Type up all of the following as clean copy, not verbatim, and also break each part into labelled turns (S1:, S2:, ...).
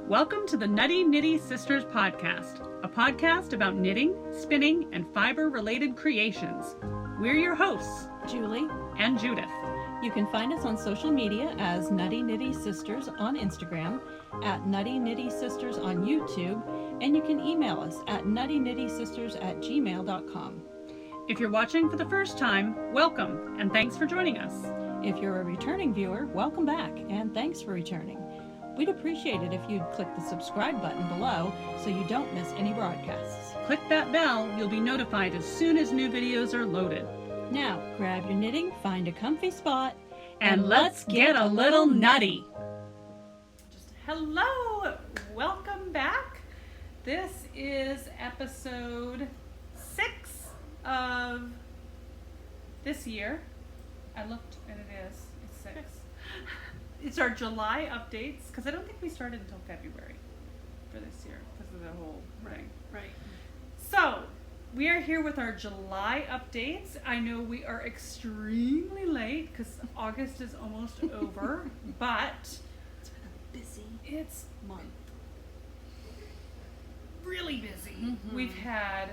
S1: Welcome to the Nutty Knitty Sisters podcast, a podcast about knitting, spinning, and fiber-related creations. We're your hosts,
S2: Julie
S1: and Judith.
S2: You can find us on social media as Nutty Knitty Sisters on Instagram, at Nutty Knitty Sisters on YouTube, and you can email us at nuttyknittysisters@gmail.com.
S1: If you're watching for the first time, welcome, and thanks for joining us.
S2: If you're a returning viewer, welcome back, and thanks for returning. We'd appreciate it if you'd click the subscribe button below so you don't miss any broadcasts.
S1: Click that bell, you'll be notified as soon as new videos are loaded.
S2: Now, grab your knitting, find a comfy spot,
S1: And let's get a little nutty. Hello, welcome back. This is episode 6 of this year. I looked and it is. It's 6. It's our July updates because I don't think we started until February for this year because of the whole thing.
S2: Right.
S1: So, we are here with our July updates. I know we are extremely late because August is almost over, but
S2: It's been a busy
S1: it's
S2: month.
S1: really busy.
S2: Mhm.
S1: We've had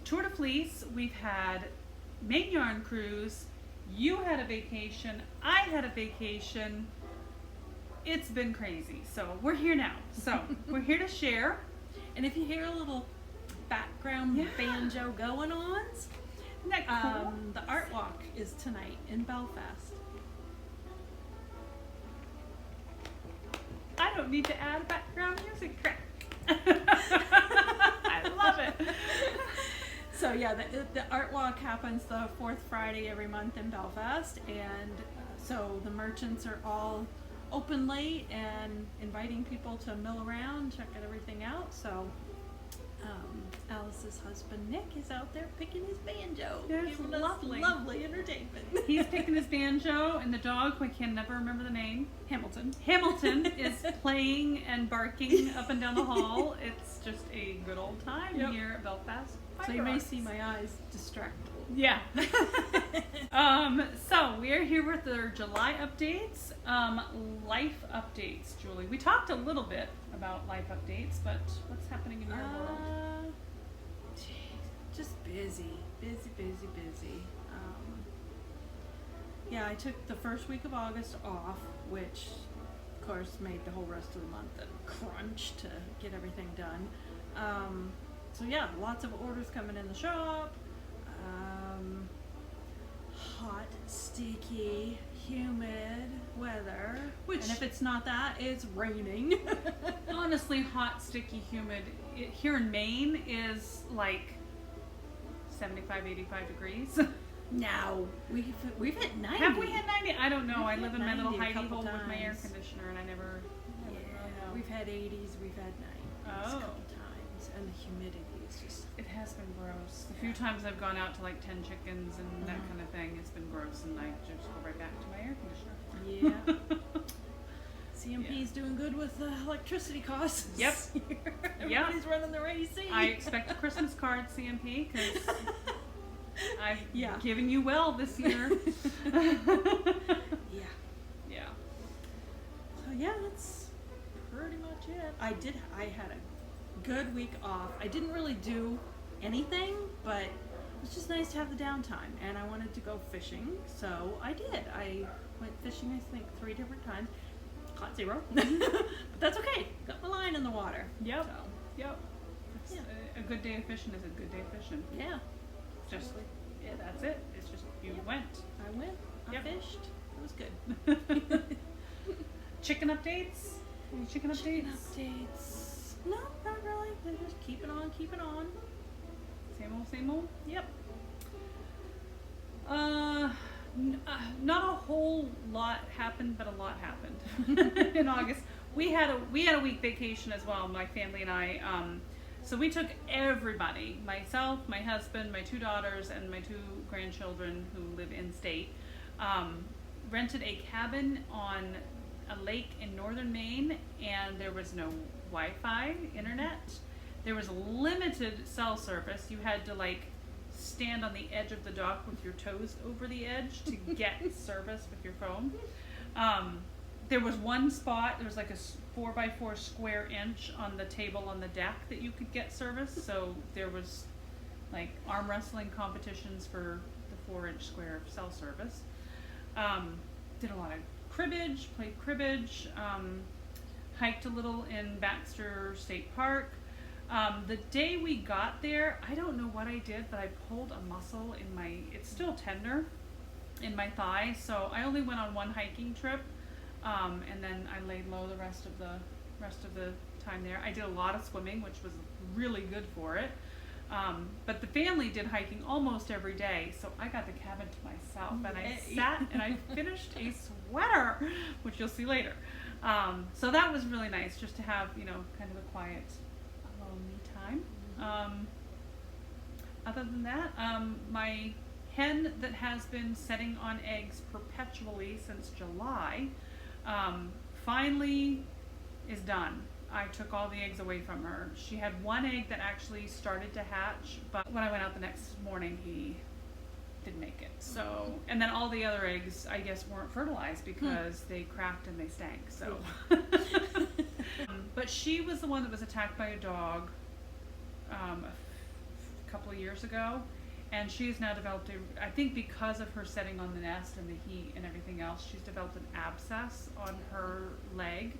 S1: Tour de Fleece, we've had Main Yarn Cruise, you had a vacation, I had a vacation. It's been crazy. So we're here now. So we're here to share.
S3: And if you hear a little background banjo going on,
S1: Isn't that cool?
S3: the art walk is tonight in Belfast.
S1: I don't need to add background music track. I love it.
S3: So yeah, the art walk happens the fourth Friday every month in Belfast, and so the merchants are all open late and inviting people to mill around, check everything out. So Alice's husband Nick is out there picking his banjo,
S1: Yes,
S3: giving us
S1: lovely.
S3: lovely entertainment.
S1: He's picking his banjo, and the dog, I can never remember the name,
S3: Hamilton.
S1: is playing and barking up and down the hall. It's just a good old time
S3: Yep.
S1: here at Belfast.
S3: So you may see my eyes distracted.
S1: Yeah. So we are here with our July updates, life updates, Julie. We talked a little bit about life updates, but what's happening in your world?
S3: Just busy. Yeah, I took the first week of August off, which of course made the whole rest of the month a crunch to get everything done. So yeah, lots of orders coming in the shop. Hot, sticky, humid weather.
S1: Which-
S3: and if it's not that, it's raining.
S1: Honestly, hot, sticky, humid. Here in Maine is like 75, 85 degrees.
S3: No, we've hit 90.
S1: Have we had 90? I don't know. I
S3: We've
S1: live
S3: had
S1: in my little
S3: 90 a
S1: hidey
S3: couple
S1: hole with my air
S3: times.
S1: conditioner, and I never
S3: Yeah,
S1: know.
S3: we've had 80s, we've had 90s a
S1: Oh.
S3: couple times, and the humidity is just.
S1: It has been gross. The few times I've gone out to like 10 chickens and that kind of thing, it's been gross, and I just go right back to my air conditioner.
S3: Yeah. CMP's doing good with the electricity costs.
S1: Yep.
S3: Everybody's running their AC.
S1: I expect a Christmas card, CMP, because I've
S3: Yeah.
S1: given you well this year.
S3: Yeah.
S1: Yeah.
S3: So yeah, that's pretty much it. I had a good week off. I didn't really do anything, but it was just nice to have the downtime, and I wanted to go fishing, so I did. I went fishing, I think, 3 different times. Caught 0, but that's okay. Got my line in the water.
S1: Yep.
S3: So,
S1: Yep. It's
S3: Yeah.
S1: a good day of fishing is a good day of fishing.
S3: yeah,
S1: Just yeah, that's it. It's just you went.
S3: I went. I
S1: Yep.
S3: fished. It was good.
S1: Chicken updates? Any chicken updates?
S3: Chicken updates. No, not really. They're just keeping on.
S1: Same old?
S3: Yep.
S1: Not a whole lot happened, but a lot happened in August. We had a week vacation as well, my family and I. So we took everybody, myself, my husband, my 2 daughters, and my 2 grandchildren who live in state, rented a cabin on a lake in northern Maine, and there was no Wi-Fi internet. There was limited cell service. You had to stand on the edge of the dock with your toes over the edge to get service with your phone. there was one spot, there was like a 4x4 square inch on the table on the deck that you could get service. So there was like arm wrestling competitions for the 4-inch square cell service. Did a lot of cribbage, played cribbage, hiked a little in Baxter State Park. The day we got there, I don't know what I did, but I pulled a muscle in my, it's still tender in my thigh, so I only went on one hiking trip, and then I laid low the rest of the time there. I did a lot of swimming, which was really good for it. But the family did hiking almost every day, so I got the cabin to myself, and I sat and I finished a sweater, which you'll see later. So that was really nice, just to have, you know, kind of a quiet, alone me time. Other than that, my hen that has been setting on eggs perpetually since July, finally is done. I took all the eggs away from her. She had one egg that actually started to hatch, but when I went out the next morning, he didn't make it. So, and then all the other eggs, I guess, weren't fertilized because they cracked and they stank. So, but she was the one that was attacked by a dog a couple of years ago, and she's now developed I think because of her setting on the nest and the heat and everything else, she's developed an abscess on her leg.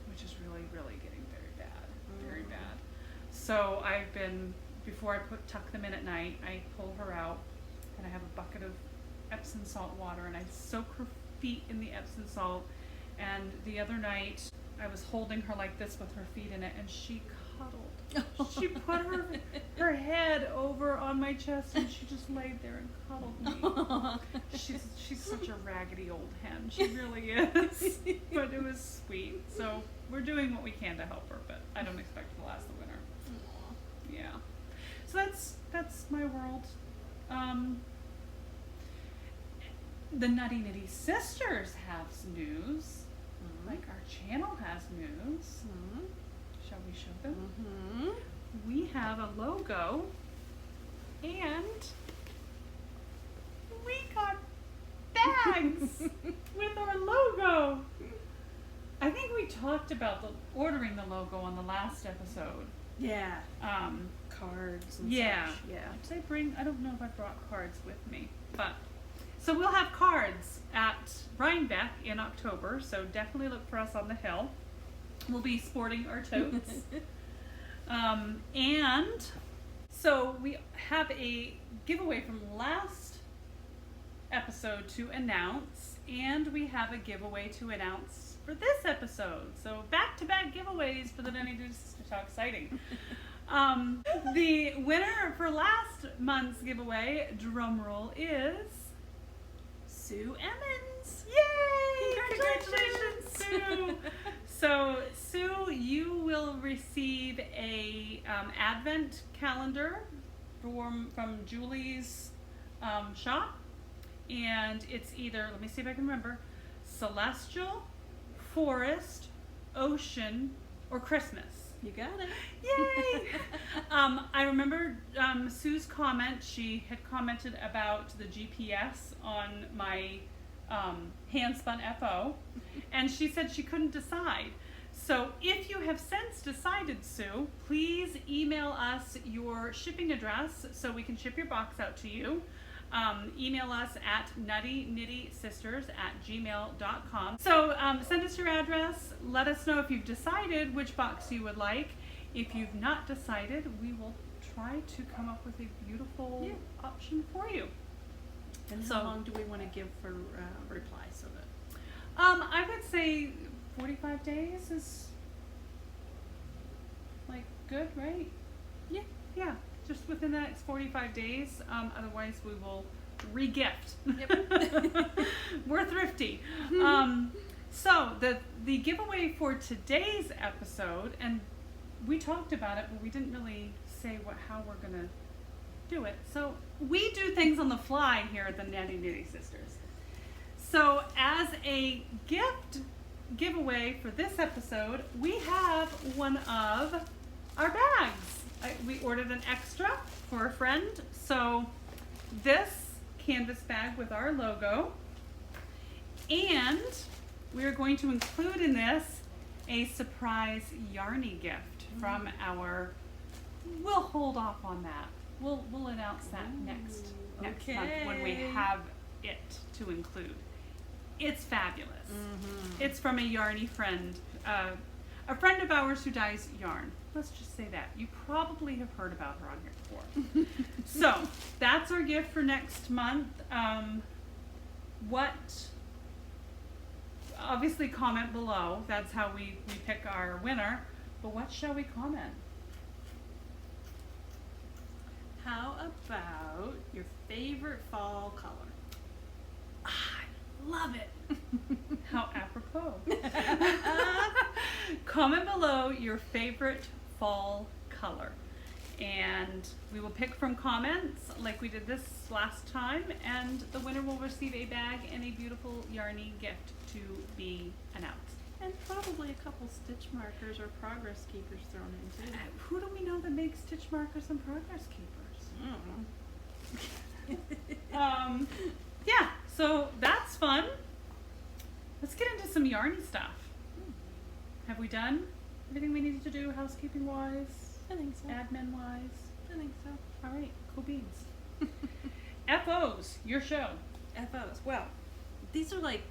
S1: Which is really, really getting very bad. So I've been, before I tuck them in at night, I pull her out and I have a bucket of Epsom salt water and I soak her feet in the Epsom salt. And the other night I was holding her like this with her feet in it, and she cuddled. She put her head over on my chest and she just laid there and cuddled me. She's such a raggedy old hen. She really is. But it was sweet. So we're doing what we can to help her, but I don't expect it to last the winter. Yeah. So that's my world. The Nutty Nitty sisters have some news. Like our channel has news. Shall we show them? We have a logo, and we got bags with our logo. I think we talked about ordering the logo on the last episode.
S3: Yeah. Cards and
S1: yeah.
S3: such. Yeah.
S1: Did I bring? I don't know if I brought cards with me, but so we'll have cards at Rhinebeck in October. So definitely look for us on the hill. We'll be sporting our totes. And so we have a giveaway from last episode to announce, and we have a giveaway to announce for this episode. So back-to-back giveaways for the Nutty Nitty Sisters. How exciting. The winner for last month's giveaway, drumroll, is Sue Emmons. Yay! Congratulations, Sue! So, Sue, you will receive a advent calendar from Julie's shop, and it's either, let me see if I can remember, Celestial, Forest, Ocean, or Christmas.
S3: You got it.
S1: Yay! I remember Sue's comment. She had commented about the GPS on my hand-spun FO, and she said she couldn't decide. So if you have since decided, Sue, please email us your shipping address so we can ship your box out to you. Email us at nuttynitty-sisters@gmail.com. So send us your address. Let us know if you've decided which box you would like. If you've not decided, we will try to come up with a beautiful option for you.
S3: And how long do we want to give for replies of it?
S1: I would say 45 days is like good, right? Yeah. Just within the next 45 days. Otherwise, we will re-gift. Yep. We're thrifty. So the giveaway for today's episode, and we talked about it, but we didn't really say how we're gonna do it. So we do things on the fly here at the Nutty Nitty Sisters. So as a giveaway for this episode, we have one of our bags. We ordered an extra for a friend. So this canvas bag with our logo, and we are going to include in this a surprise yarny gift from our. We'll hold off on that. We'll announce that next month when we have it to include. It's fabulous. It's from a yarny friend, a friend of ours who dyes yarn. Let's just say that. You probably have heard about her on here before. So that's our gift for next month. Obviously comment below. That's how we pick our winner. But what shall we comment?
S3: How about your favorite fall color?
S1: I love it. How apropos. Comment below your favorite fall color. And we will pick from comments like we did this last time, and the winner will receive a bag and a beautiful yarny gift to be announced.
S3: And probably a couple stitch markers or progress keepers thrown in too.
S1: Who do we know that makes stitch markers and progress keepers? Yeah, so that's fun. Let's get into some yarny stuff. Have we done everything we needed to do housekeeping wise?
S3: I think so.
S1: Admin wise?
S3: I think so.
S1: All right, cool beans. FOs, your show.
S3: FOs. Well, these are like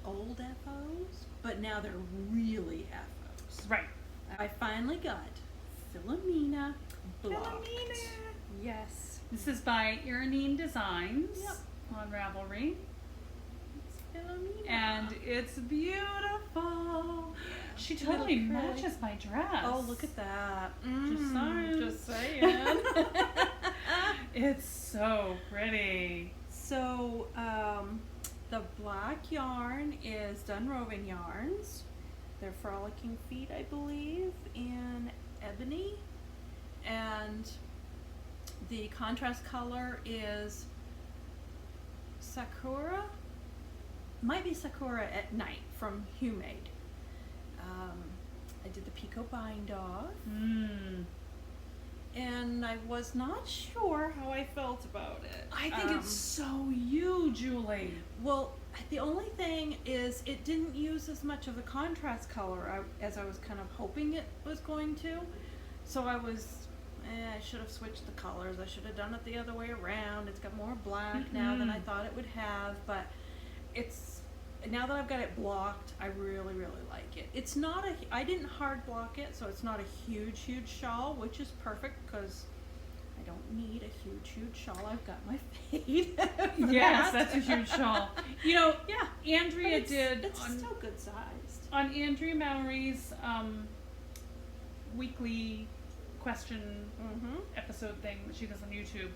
S3: old FOs, but now they're really FOs.
S1: Right.
S3: I finally got Philomena blocked.
S1: Philomena.
S3: Yes.
S1: This is by Iranine Designs
S3: Yep.
S1: on Ravelry.
S3: It's Philomena.
S1: And it's beautiful. She
S3: Little
S1: totally
S3: curly.
S1: matches my dress.
S3: Oh, look at that.
S1: Just saying.
S3: Just saying.
S1: It's so pretty.
S3: So, the black yarn is done Roving yarns. They're Frolicking Feet, I believe, in ebony. And the contrast color is Sakura. Might be Sakura at Night from Humade. I did the Pico bind off. And I was not sure how I felt about it.
S1: I think it's so you, Julie.
S3: Well, the only thing is it didn't use as much of the contrast color as I was kind of hoping it was going to. So I should have switched the colors. I should have done it the other way around. It's got more black now than I thought it would have, but now that I've got it blocked, I really, really like it. It's not I didn't hard block it, so it's not a huge, huge shawl, which is perfect because I don't need a huge, huge shawl. I've got my fade.
S1: Yes, that's a huge shawl. You know,
S3: Yeah.
S1: Andrea
S3: But
S1: did
S3: it's still good sized.
S1: on Andrea Mallory's weekly question episode thing that she does on YouTube.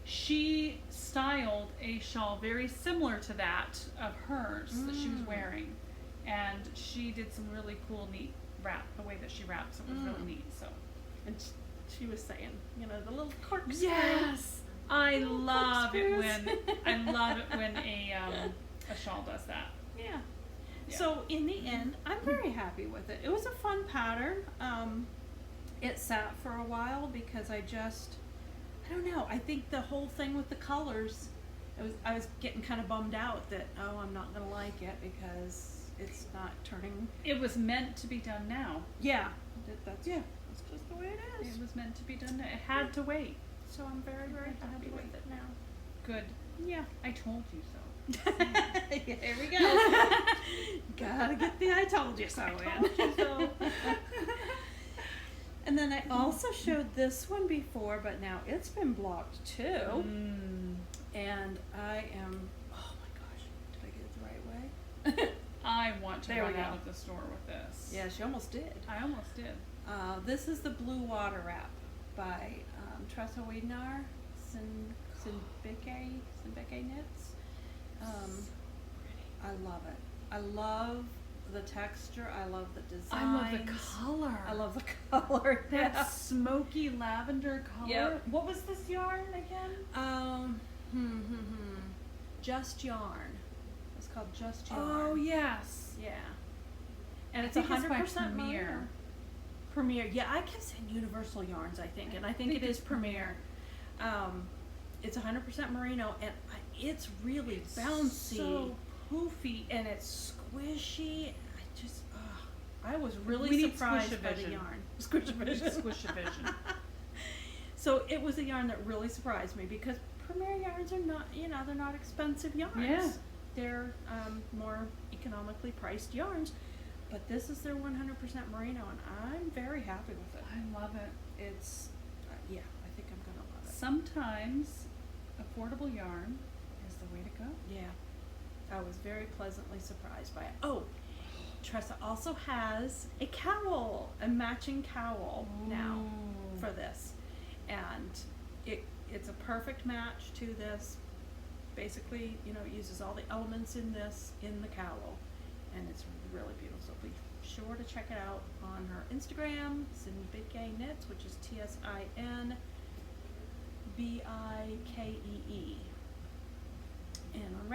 S1: She styled a shawl very similar to that of hers that she was wearing, and she did some really cool, neat wrap. The way that she wraps it was really neat. So,
S3: And she was saying, the little corkscrew.
S1: yes, I
S3: Little
S1: love it
S3: corkscrews.
S1: when a shawl does that.
S3: Yeah.
S1: Yeah.
S3: So in the end, I'm very happy with it. It was a fun pattern. It sat for a while because I don't know. I think the whole thing with the colors, I was getting kind of bummed out that I'm not gonna like it because it's not turning.
S1: It was meant to be done now.
S3: Yeah. That's
S1: Yeah.
S3: That's just the way it is.
S1: It was meant to be done now. It had to wait.
S3: So I'm very, very
S1: Had to
S3: happy
S1: wait.
S3: with it now.
S1: Good.
S3: Yeah.
S1: I told you so.
S3: There we go. Gotta get the I told you so in. And then I also showed this one before, but now it's been blocked too. And I am, oh my gosh, did I get it the right way?
S1: I want to
S3: There we
S1: run out
S3: go.
S1: of the store with this.
S3: Yeah, she almost did.
S1: I almost did.
S3: This is the Blue Water Wrap by Tressa Wiednar, Sinbeke Knits. I love it. I love the texture. I love the design.
S1: I love the color.
S3: I love the color.
S1: That
S3: Yeah.
S1: smoky lavender color.
S3: Yep.
S1: What was this yarn again?
S3: Just Yarn. It's called Just Yarn.
S1: Oh yes.
S3: Yeah. And it's
S1: I think it's by
S3: 100%
S1: Premier.
S3: merino. Premier. Yeah, I kept saying Universal Yarns, I think, and I think it is Premier. It's 100% merino, and it's really bouncy.
S1: So poofy.
S3: And it's squishy. I was really
S1: We need
S3: surprised by the
S1: Squish-a-vision.
S3: yarn. Squish-a-vision.
S1: Squish-a-vision.
S3: So it was a yarn that really surprised me because Premier yarns are not, they're not expensive yarns.
S1: Yeah.
S3: They're more economically priced yarns, but this is their 100% merino, and I'm very happy with it.
S1: I love it.
S3: It's, I think I'm gonna love it.
S1: Sometimes affordable yarn is the way to go.
S3: Yeah, I was very pleasantly surprised by it. Oh, Tressa also has a cowl, a matching cowl now
S1: Ooh.
S3: for this, and it's a perfect match to this. Basically, it uses all the elements in the cowl, and it's really beautiful. So be sure to check it out on her Instagram, Sinbike Knits, which is TSINBIKEE. And on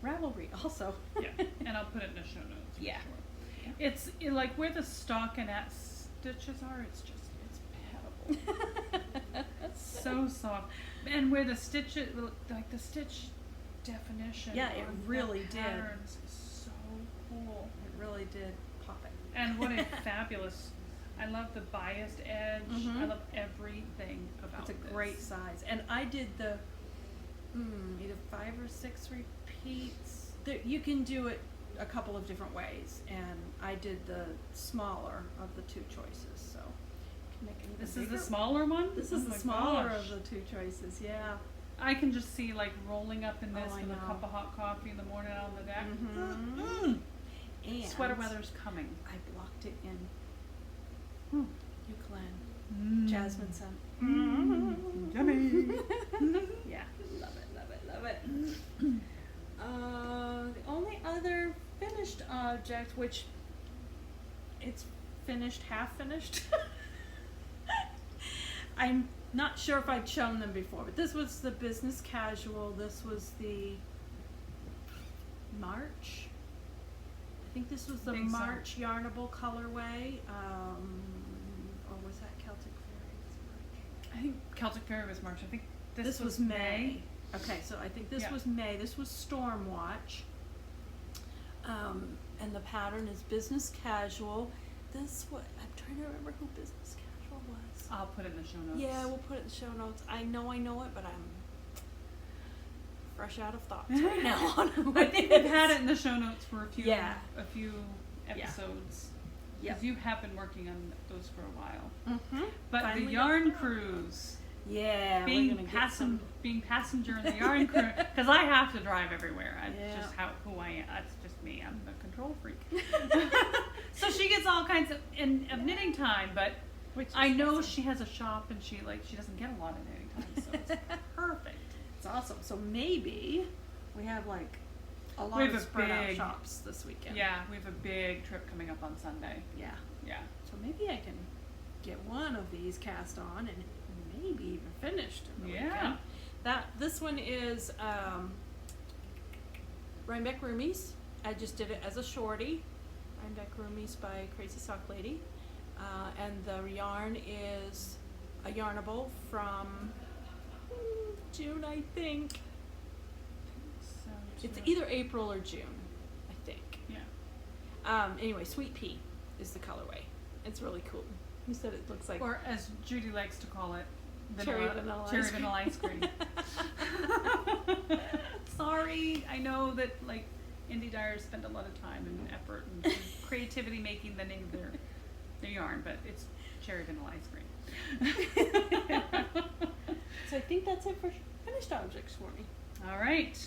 S3: Ravelry also.
S1: Yeah, and I'll put it in the show notes. For
S3: Yeah.
S1: Sure.
S3: Yeah.
S1: It's like where the stockinette stitches are. It's pettable. So soft, and where the stitches, like the stitch definition.
S3: Yeah, it
S1: on the
S3: really did.
S1: patterns is so cool.
S3: It really did pop it.
S1: And what a fabulous! I love the biased edge.
S3: Mhm.
S1: I love everything about
S3: It's a
S1: this.
S3: great size, and I did the either 5 or 6 repeats. You can do it a couple of different ways, and I did the smaller of the two choices. So you can make it even
S1: This
S3: bigger.
S1: is the smaller one.
S3: This
S1: Oh
S3: is the
S1: my
S3: smaller
S1: gosh.
S3: of the two choices. Yeah.
S1: I can just see like rolling up in this
S3: Oh, I
S1: with a
S3: know.
S1: cup of hot coffee in the morning out on the deck.
S3: Mhm. And
S1: Sweater weather's coming.
S3: I blocked it in
S1: Mm.
S3: Eucalyptus jasmine scent.
S1: Yummy.
S3: Yeah, love it. The only other finished object, which it's finished, half finished. I'm not sure if I'd shown them before, but this was the business casual. This was the March. I think this was the
S1: Think so.
S3: March Yarnable colorway. Or was that Celtic Fairy? Was March?
S1: I think Celtic Fairy was March. I think this
S3: was May. Okay, so I think this
S1: Yeah.
S3: was May. This was Stormwatch. And the pattern is business casual. I'm trying to remember who business casual was.
S1: I'll put it in the show notes.
S3: Yeah, we'll put it in the show notes. I know it, but I'm fresh out of thoughts right now on who
S1: I
S3: it
S1: think
S3: is.
S1: we've had it in the show notes for a few
S3: Yeah.
S1: episodes.
S3: Yep.
S1: Because you have been working on those for a while.
S3: Mm-hmm.
S1: But
S3: Finally
S1: the
S3: got
S1: yarn
S3: them.
S1: cruise,
S3: Yeah, we're
S1: being
S3: gonna get some.
S1: passenger in the yarn cruise, because I have to drive everywhere. That's
S3: Yeah.
S1: just who I am. That's just me. I'm the control freak. So she gets all kinds of knitting time, but
S3: Which is
S1: I know
S3: awesome.
S1: she has a shop and she doesn't get a lot of knitting time, so it's perfect.
S3: It's awesome. So maybe we have like a lot
S1: We have
S3: of
S1: a
S3: spread out
S1: big-
S3: shops this weekend.
S1: Yeah, we have a big trip coming up on Sunday.
S3: Yeah.
S1: Yeah.
S3: So maybe I can get one of these cast on and maybe even finished in the
S1: Yeah.
S3: weekend. This one is Rhinebeck Roomies. I just did it as a shorty. Rhinebeck Roomies by Crazy Sock Lady. And the yarn is a yarnable from June, I think.
S1: So
S3: It's either April or June, I think.
S1: Yeah.
S3: Anyway, Sweet Pea is the colorway. It's really cool. You said it looks like
S1: Or as Judy likes to call it,
S3: cherry vanilla
S1: ice cream. Sorry, I know that like indie dyers spend a lot of time and effort and creativity making the name of their yarn, but it's cherry vanilla ice cream.
S3: So I think that's it for finished objects for me.
S1: All right,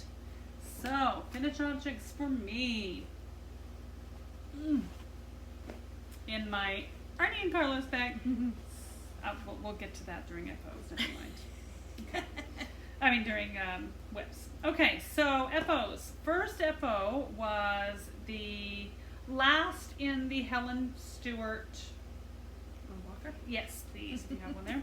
S1: so finished objects for me. In my Arnie and Carlos bag. We'll get to that during FOs. Never mind. Okay. I mean during whips. Okay, so FOs. First FO was the last in the Helen Stewart.
S3: Walker?
S1: Yes, please. Do you have one there?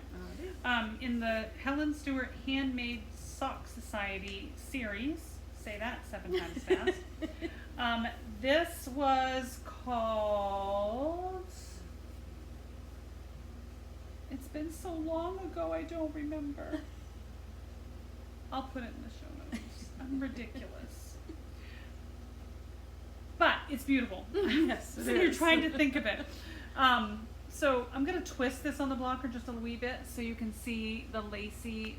S1: In the Helen Stewart Handmade Sock Society series. Say that 7 times fast. This was called. It's been so long ago, I don't remember. I'll put it in the show notes. I'm ridiculous. But it's beautiful.
S3: Yes,
S1: So you're trying to think of it. So I'm going to twist this on the blocker just a wee bit so you can see the lacy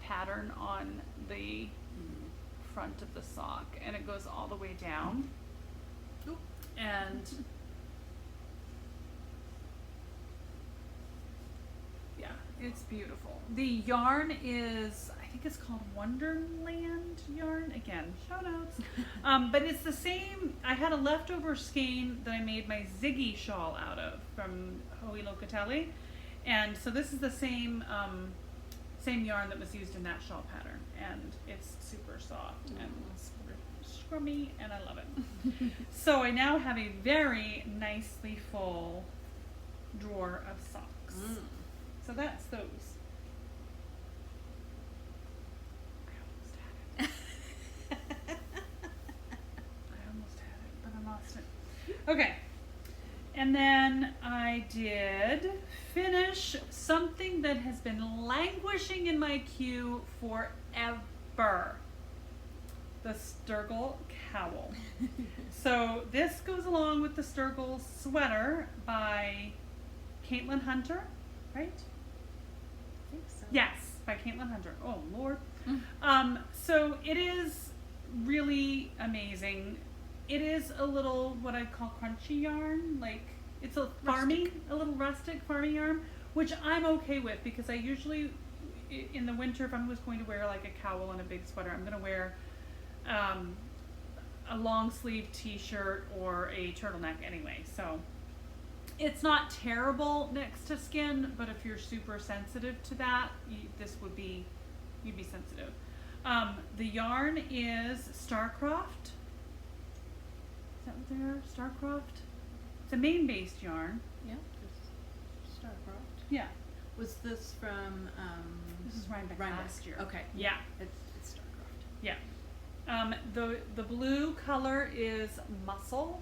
S1: pattern on the front of the sock, and it goes all the way down.
S3: Oop.
S1: And yeah, it's beautiful. The yarn is, I think it's called Wonderland yarn. Again, shout outs. But it's the same. I had a leftover skein that I made my Ziggy shawl out of from Hoe Locatelli, and so this is the same same yarn that was used in that shawl pattern, and it's super soft and scrummy, and I love it. So I now have a very nicely full drawer of socks. So that's those. I almost had it, but I lost it. Okay. And then I did finish something that has been languishing in my queue forever. The Stergal Cowl. So this goes along with the Stergal sweater by Caitlin Hunter, right?
S3: I think so.
S1: Yes, by Caitlin Hunter. Oh, Lord. So it is really amazing. It is a little, what I call crunchy yarn. Like, it's a farmy, a little rustic farmy yarn, which I'm okay with because I usually, in the winter, if I'm just going to wear like a cowl and a big sweater, I'm going to wear a long sleeve t-shirt or a turtleneck anyway. So it's not terrible next to skin, but if you're super sensitive to that, this would be, you'd be sensitive. The yarn is Starcroft. Is that what they are? Starcroft? It's a Maine-based yarn.
S3: Yeah, just Starcroft.
S1: Yeah.
S3: Was this from
S1: This is Rhinebeck last year.
S3: Okay.
S1: Yeah.
S3: It's Starcroft.
S1: Yeah. The blue color is Muscle.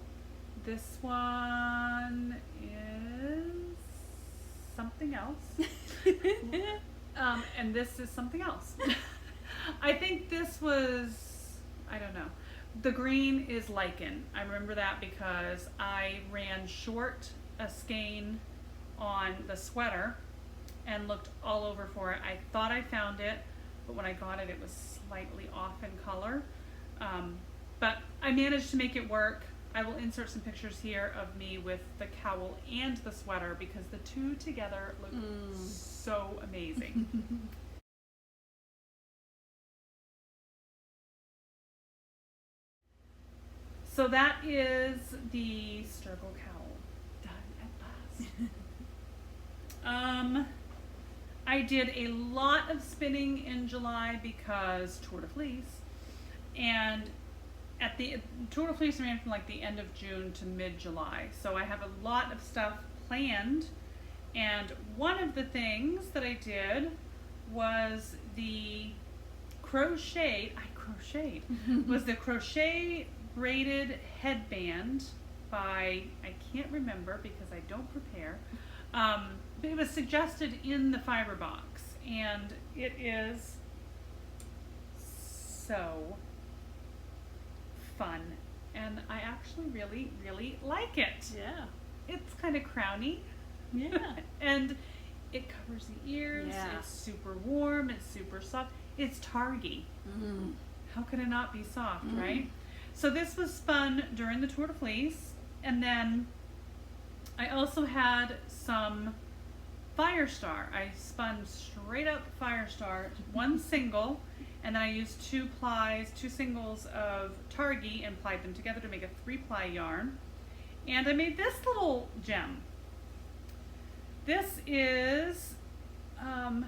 S1: This one is something else. And this is something else. I think this was, I don't know. The green is Lichen. I remember that because I ran short a skein on the sweater and looked all over for it. I thought I found it, but when I got it, it was slightly off in color. But I managed to make it work. I will insert some pictures here of me with the cowl and the sweater because the two together look so amazing. So that is the Stergal Cowl done at last. I did a lot of spinning in July because Tour de Fleece, and at the Tour de Fleece ran from like the end of June to mid-July. So I have a lot of stuff planned, and one of the things that I did was the crocheted was the Crochet Braided Headband by, I can't remember because I don't prepare, but it was suggested in the fiber box, and it is so fun, and I actually really, really like it.
S3: Yeah.
S1: It's kind of crowny.
S3: Yeah.
S1: And it covers the ears.
S3: Yeah.
S1: It's super warm. It's super soft. It's targy. How could it not be soft, right? So this was spun during the Tour de Fleece, and then I also had some Firestar. I spun straight up Firestar, one single, and then I used two singles of targy and plied them together to make a 3-ply yarn. And I made this little gem. This is, I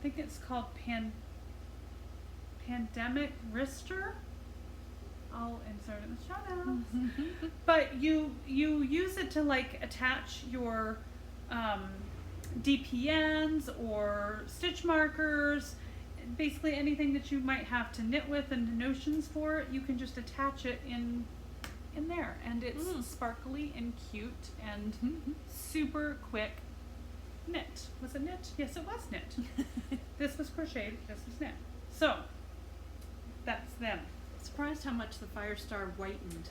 S1: think it's called Pandemic Wrister. I'll insert it in the shout outs. But you use it to like attach your DPNs or stitch markers, basically anything that you might have to knit with and notions for, you can just attach it in there, and it's sparkly and cute and super quick knit. Was it knit? Yes, it was knit. This was crocheted, this was knit. So that's them.
S3: Surprised how much the Firestar whitened.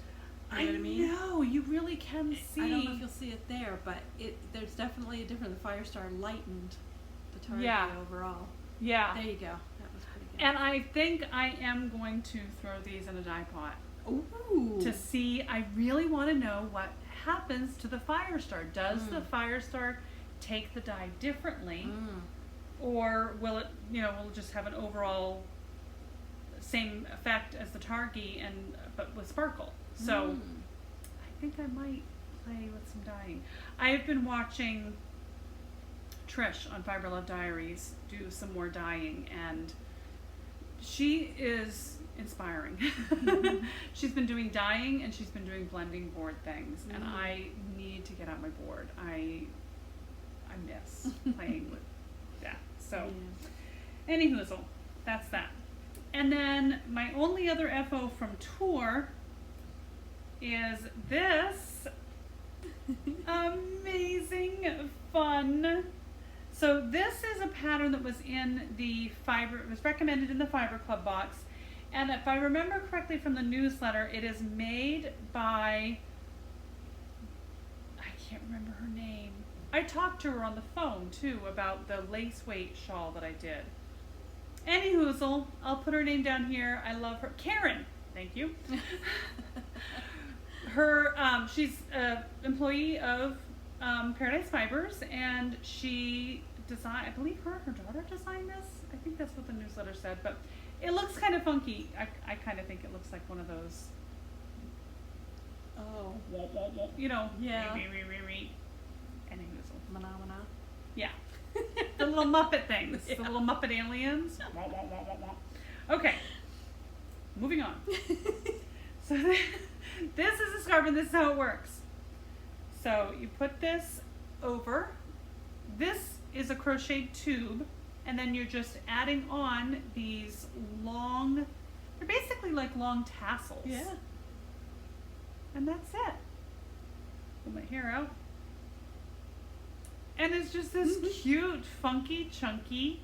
S3: You know what I mean?
S1: know, you really can see.
S3: I don't know if you'll see it there, but there's definitely a difference. The Firestar lightened the target
S1: Yeah.
S3: overall.
S1: Yeah.
S3: There you go. That was pretty good.
S1: And I think I am going to throw these in a dye pot
S3: Ooh.
S1: to see. I really want to know what happens to the Firestar. Does the Firestar take the dye differently, or will it, will it just have an overall same effect as the Targi but with sparkle? So I think I might play with some dyeing. I have been watching Trish on Fiber Love Diaries do some more dyeing, and she is inspiring. She's been doing dyeing and she's been doing blending board things, and I need to get out my board. I miss playing with that. So anyhoozle, that's that. And then my only other FO from tour is this amazing fun. So this is a pattern that was in the fiber, it was recommended in the Fiber Club box, and if I remember correctly from the newsletter, it is made by, I can't remember her name. I talked to her on the phone too about the lace weight shawl that I did. Anyhoozle, I'll put her name down here. I love her. Karen, thank you. Her, she's an employee of Paradise Fibers, and she designed, I believe her daughter designed this. I think that's what the newsletter said, but it looks kind of funky. I kind of think it looks like one of those,
S3: Yeah.
S1: Anyhoozle.
S3: Phenomena.
S1: Yeah. The little Muppet things. The little Muppet aliens. Okay. Moving on. So this is a scarf, and this is how it works. So you put this over. This is a crocheted tube, and then you're just adding on these long, they're basically like long tassels.
S3: Yeah.
S1: And that's it. Pull my hair out. And it's just this cute, funky, chunky,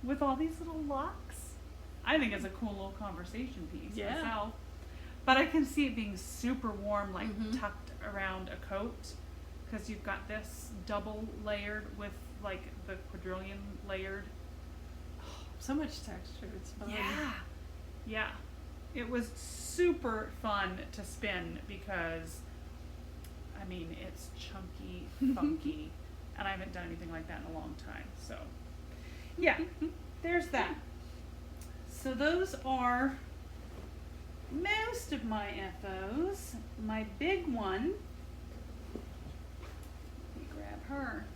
S1: with all these little locks. I think it's a cool little conversation piece myself. But I can see it being super warm, like tucked around a coat, because you've got this double layered with like the quadrillion layered.
S3: So much texture. It's fun.
S1: Yeah. Yeah. It was super fun to spin because, I mean, it's chunky, funky, and I haven't done anything like that in a long time. So, yeah, there's that. So those are most of my FOs. My big one, let me grab her.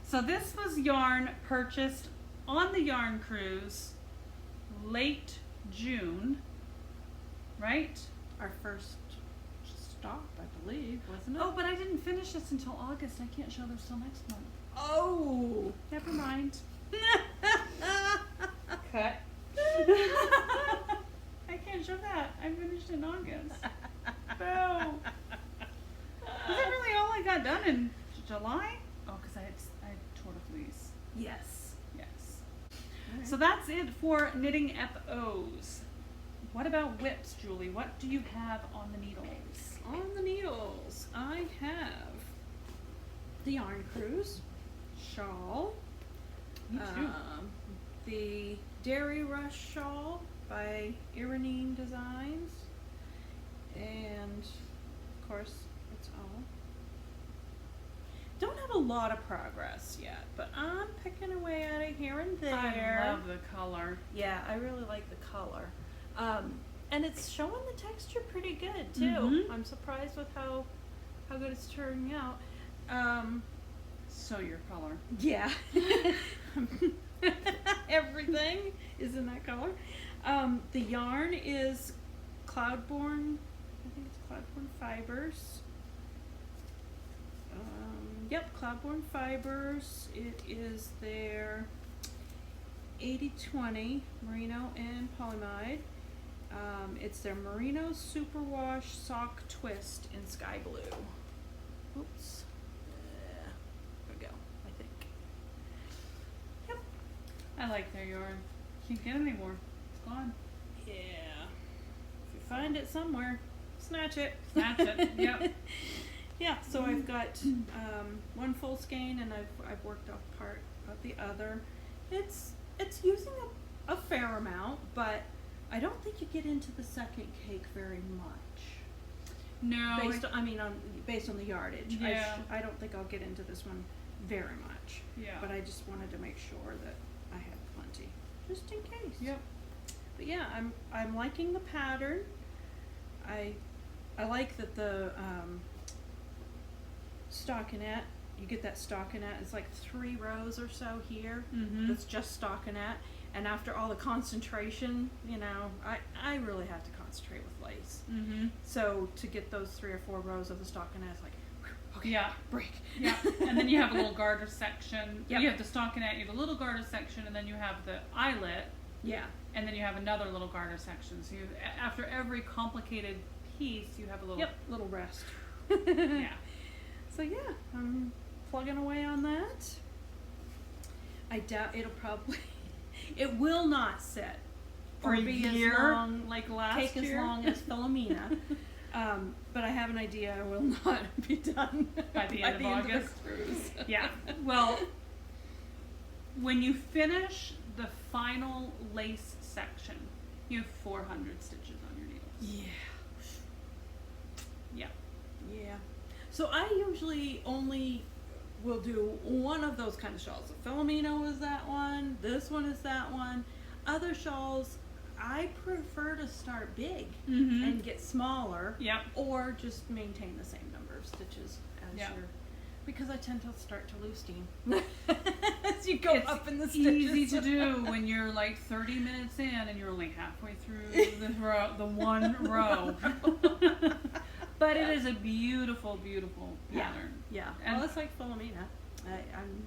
S1: So this was yarn purchased on the yarn cruise late June, right?
S3: Our first stop, I believe, wasn't it?
S1: Oh, but I didn't finish this until August. I can't show those till next month.
S3: Oh!
S1: Never mind. Cut. I can't show that. I finished in August. Boo. Was that really all I got done in July? Oh, because I had Tour de Fleece.
S3: Yes.
S1: Yes.
S3: Right.
S1: So that's it for knitting FOs. What about whips, Julie? What do you have on the needles?
S3: On the needles, I have the Yarn Cruise shawl.
S1: Me too.
S3: The Dairy Rush shawl by Iranine Designs. And, of course, it's all. Don't have a lot of progress yet, but I'm picking away at it here and there.
S1: I love the color.
S3: Yeah, I really like the color. And it's showing the texture pretty good, too.
S1: Mhm.
S3: I'm surprised with how good it's turning out.
S1: So your color.
S3: Yeah. Everything is in that color. The yarn is Cloudborne, I think it's Cloudborne Fibers. Yep, Cloudborne Fibers. It is their 80/20 merino and polymide. It's their merino superwash sock twist in sky blue. Oops. There we go, I think. Yep.
S1: I like their yarn. Can't get any more. It's gone.
S3: Yeah. find it somewhere, snatch it.
S1: Snatch it. Yep.
S3: Yeah, so I've got one full skein, and I've worked off part of the other. It's using a fair amount, but I don't think you get into the second cake very much.
S1: No.
S3: Based on the yardage.
S1: Yeah.
S3: I don't think I'll get into this one very much.
S1: Yeah.
S3: But I just wanted to make sure that I had plenty, just in case.
S1: Yep.
S3: But yeah, I'm liking the pattern. I like that the stockinette, you get that stockinette, it's like 3 rows or so here.
S1: Mm-hmm.
S3: That's just stockinette, and after all the concentration, I really have to concentrate with lace.
S1: Mm-hmm.
S3: So to get those 3 or 4 rows of the stockinette, it's like, whew, okay,
S1: Yeah.
S3: break.
S1: Yeah, and then you have a little garter section.
S3: Yep.
S1: You have the stockinette, you have a little garter section, and then you have the eyelet,
S3: Yeah.
S1: and then you have another little garter section. So after every complicated piece, you have a little.
S3: Yep, little rest.
S1: Yeah.
S3: So yeah, I'm plugging away on that. I doubt it'll probably, it will not sit
S1: For
S3: or
S1: a
S3: be
S1: year,
S3: as long,
S1: like last
S3: take
S1: year.
S3: as long as Philomena. But I have an idea I will not be done
S1: By the end of August.
S3: the cruise.
S1: Yeah. Well, when you finish the final lace section, you have 400 stitches on your needles.
S3: Yeah.
S1: Yeah.
S3: Yeah. So I usually only will do one of those kind of shawls. So Philomena was that one. This one is that one. Other shawls, I prefer to start big
S1: Mm-hmm.
S3: and get smaller.
S1: Yep.
S3: Or just maintain the same number of stitches as
S1: Yeah.
S3: because I tend to start to lose steam as you go
S1: It's
S3: up in the stitches.
S1: easy to do when you're like 30 minutes in and you're only halfway through the one row. But it is a beautiful, beautiful pattern.
S3: Yeah.
S1: And-
S3: Well, it's like Philomena. I'm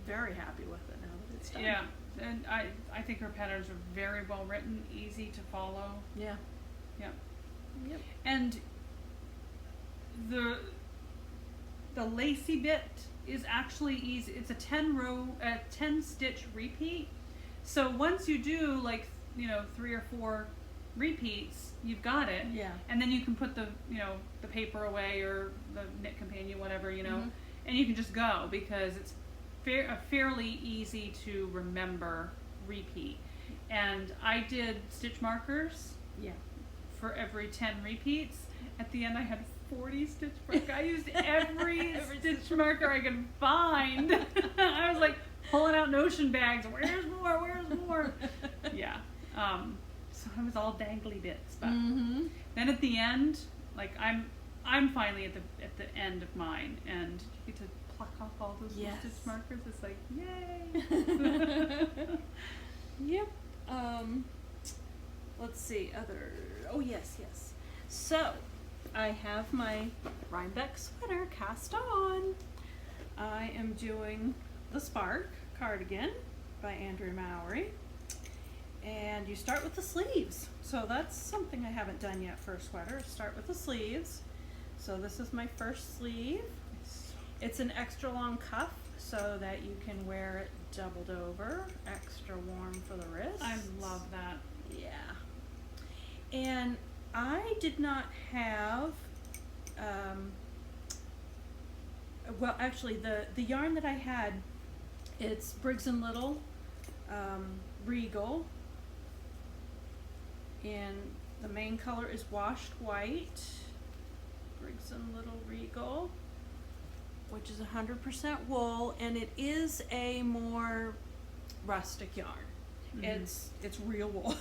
S3: very happy with it now that it's done.
S1: Yeah, and I think her patterns are very well written, easy to follow.
S3: Yeah.
S1: Yeah.
S3: Yep.
S1: And the lacy bit is actually easy. It's a 10 stitch repeat. So once you do 3 or 4 repeats, you've got it.
S3: Yeah.
S1: And then you can put the paper away or the knit companion, whatever,
S3: Mhm.
S1: and you can just go because it's a fairly easy to remember repeat. And I did stitch markers
S3: Yeah.
S1: for every 10 repeats. At the end, I had 40 stitch markers. I used every stitch marker I could find. I was like pulling out notion bags. Where's more? Where's more? Yeah. So I was all dangly bits. But
S3: Mm-hmm.
S1: then at the end, I'm finally at the end of mine, and you get to pluck off all those little
S3: Yes.
S1: stitch markers. It's like, yay!
S3: Yep. Let's see. Oh, yes. So, I have my Rhinebeck sweater cast on. I am doing the Spark cardigan by Andrea Mowry. And you start with the sleeves. So that's something I haven't done yet for a sweater. Start with the sleeves. So this is my first sleeve. It's an extra long cuff so that you can wear it doubled over, extra warm for the wrist.
S1: I love that.
S3: Yeah. And I did not have, well, actually, the yarn that I had, it's Briggs & Little Regal, and the main color is washed white. Briggs & Little Regal, which is 100% wool, and it is a more rustic yarn.
S1: Mhm.
S3: It's real wool,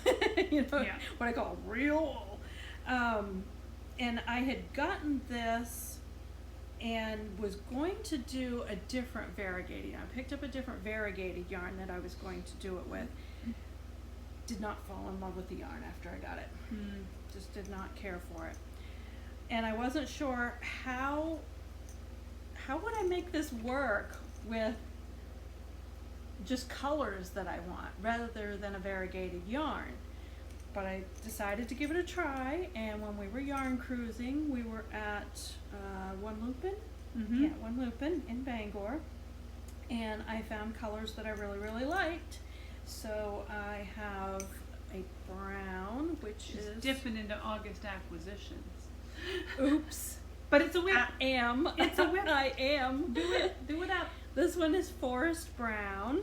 S1: Yeah.
S3: what I call real wool. And I had gotten this and was going to do a different variegated yarn. I picked up a different variegated yarn that I was going to do it with. Did not fall in love with the yarn after I got it. Just did not care for it. And I wasn't sure how would I make this work with just colors that I want rather than a variegated yarn. But I decided to give it a try, and when we were yarn cruising, we were at One Lupin.
S1: Mm-hmm.
S3: Yeah, One Lupin in Bangor, and I found colors that I really, really liked. So I have a brown, which
S1: She's
S3: is
S1: dipping into August acquisitions.
S3: oops.
S1: But it's a whip.
S3: I am.
S1: It's a whip.
S3: I am.
S1: Do it. Do it up.
S3: This one is forest brown.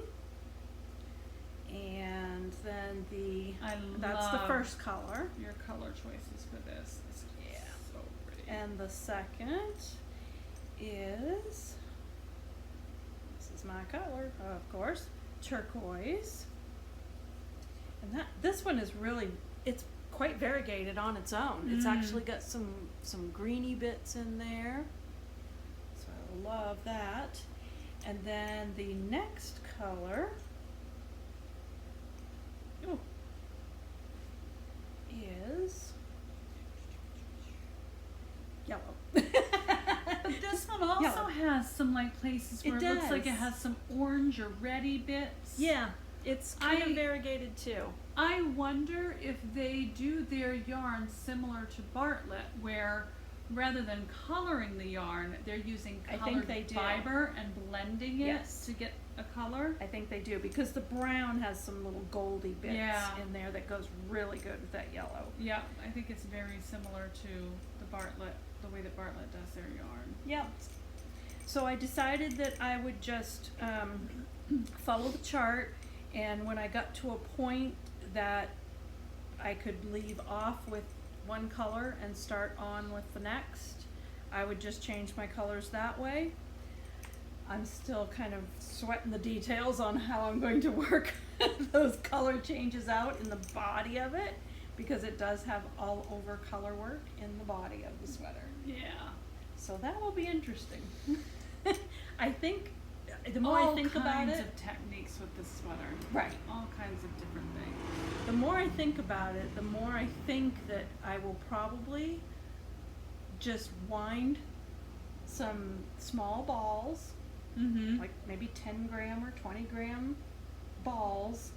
S3: And then that's the
S1: love
S3: first color.
S1: Your color choices for this. It's so pretty.
S3: And the second is, this is my color, of course, turquoise. And this one is really, it's quite variegated on its own. It's actually got some greeny bits in there. So I love that. And then the next color is yellow.
S1: This one also
S3: Yellow.
S1: has some like places where it looks like it
S3: does.
S1: has some orange or reddy bits.
S3: Yeah, it's kind of variegated too.
S1: I wonder if they do their yarn similar to Bartlett, where rather than coloring the yarn, they're using
S3: I think
S1: colored
S3: they do.
S1: fiber and blending it
S3: Yes.
S1: to get a color.
S3: I think they do, because the brown has some little goldy bits in there that goes really good with that yellow.
S1: Yeah, I think it's very similar to the Bartlett, the way that Bartlett does their yarn.
S3: Yep. So I decided that I would just follow the chart, and when I got to a point that I could leave off with one color and start on with the next, I would just change my colors that way. I'm still kind of sweating the details on how I'm going to work those color changes out in the body of it, because it does have all over color work in the body of the sweater.
S1: Yeah.
S3: So that will be interesting. I think the more I think about
S1: All kinds
S3: it,
S1: of techniques with this sweater.
S3: right.
S1: All kinds of different things.
S3: The more I think about it, the more I think that I will probably just wind some small balls,
S1: Mm-hmm.
S3: like maybe 10 gram or 20 gram balls,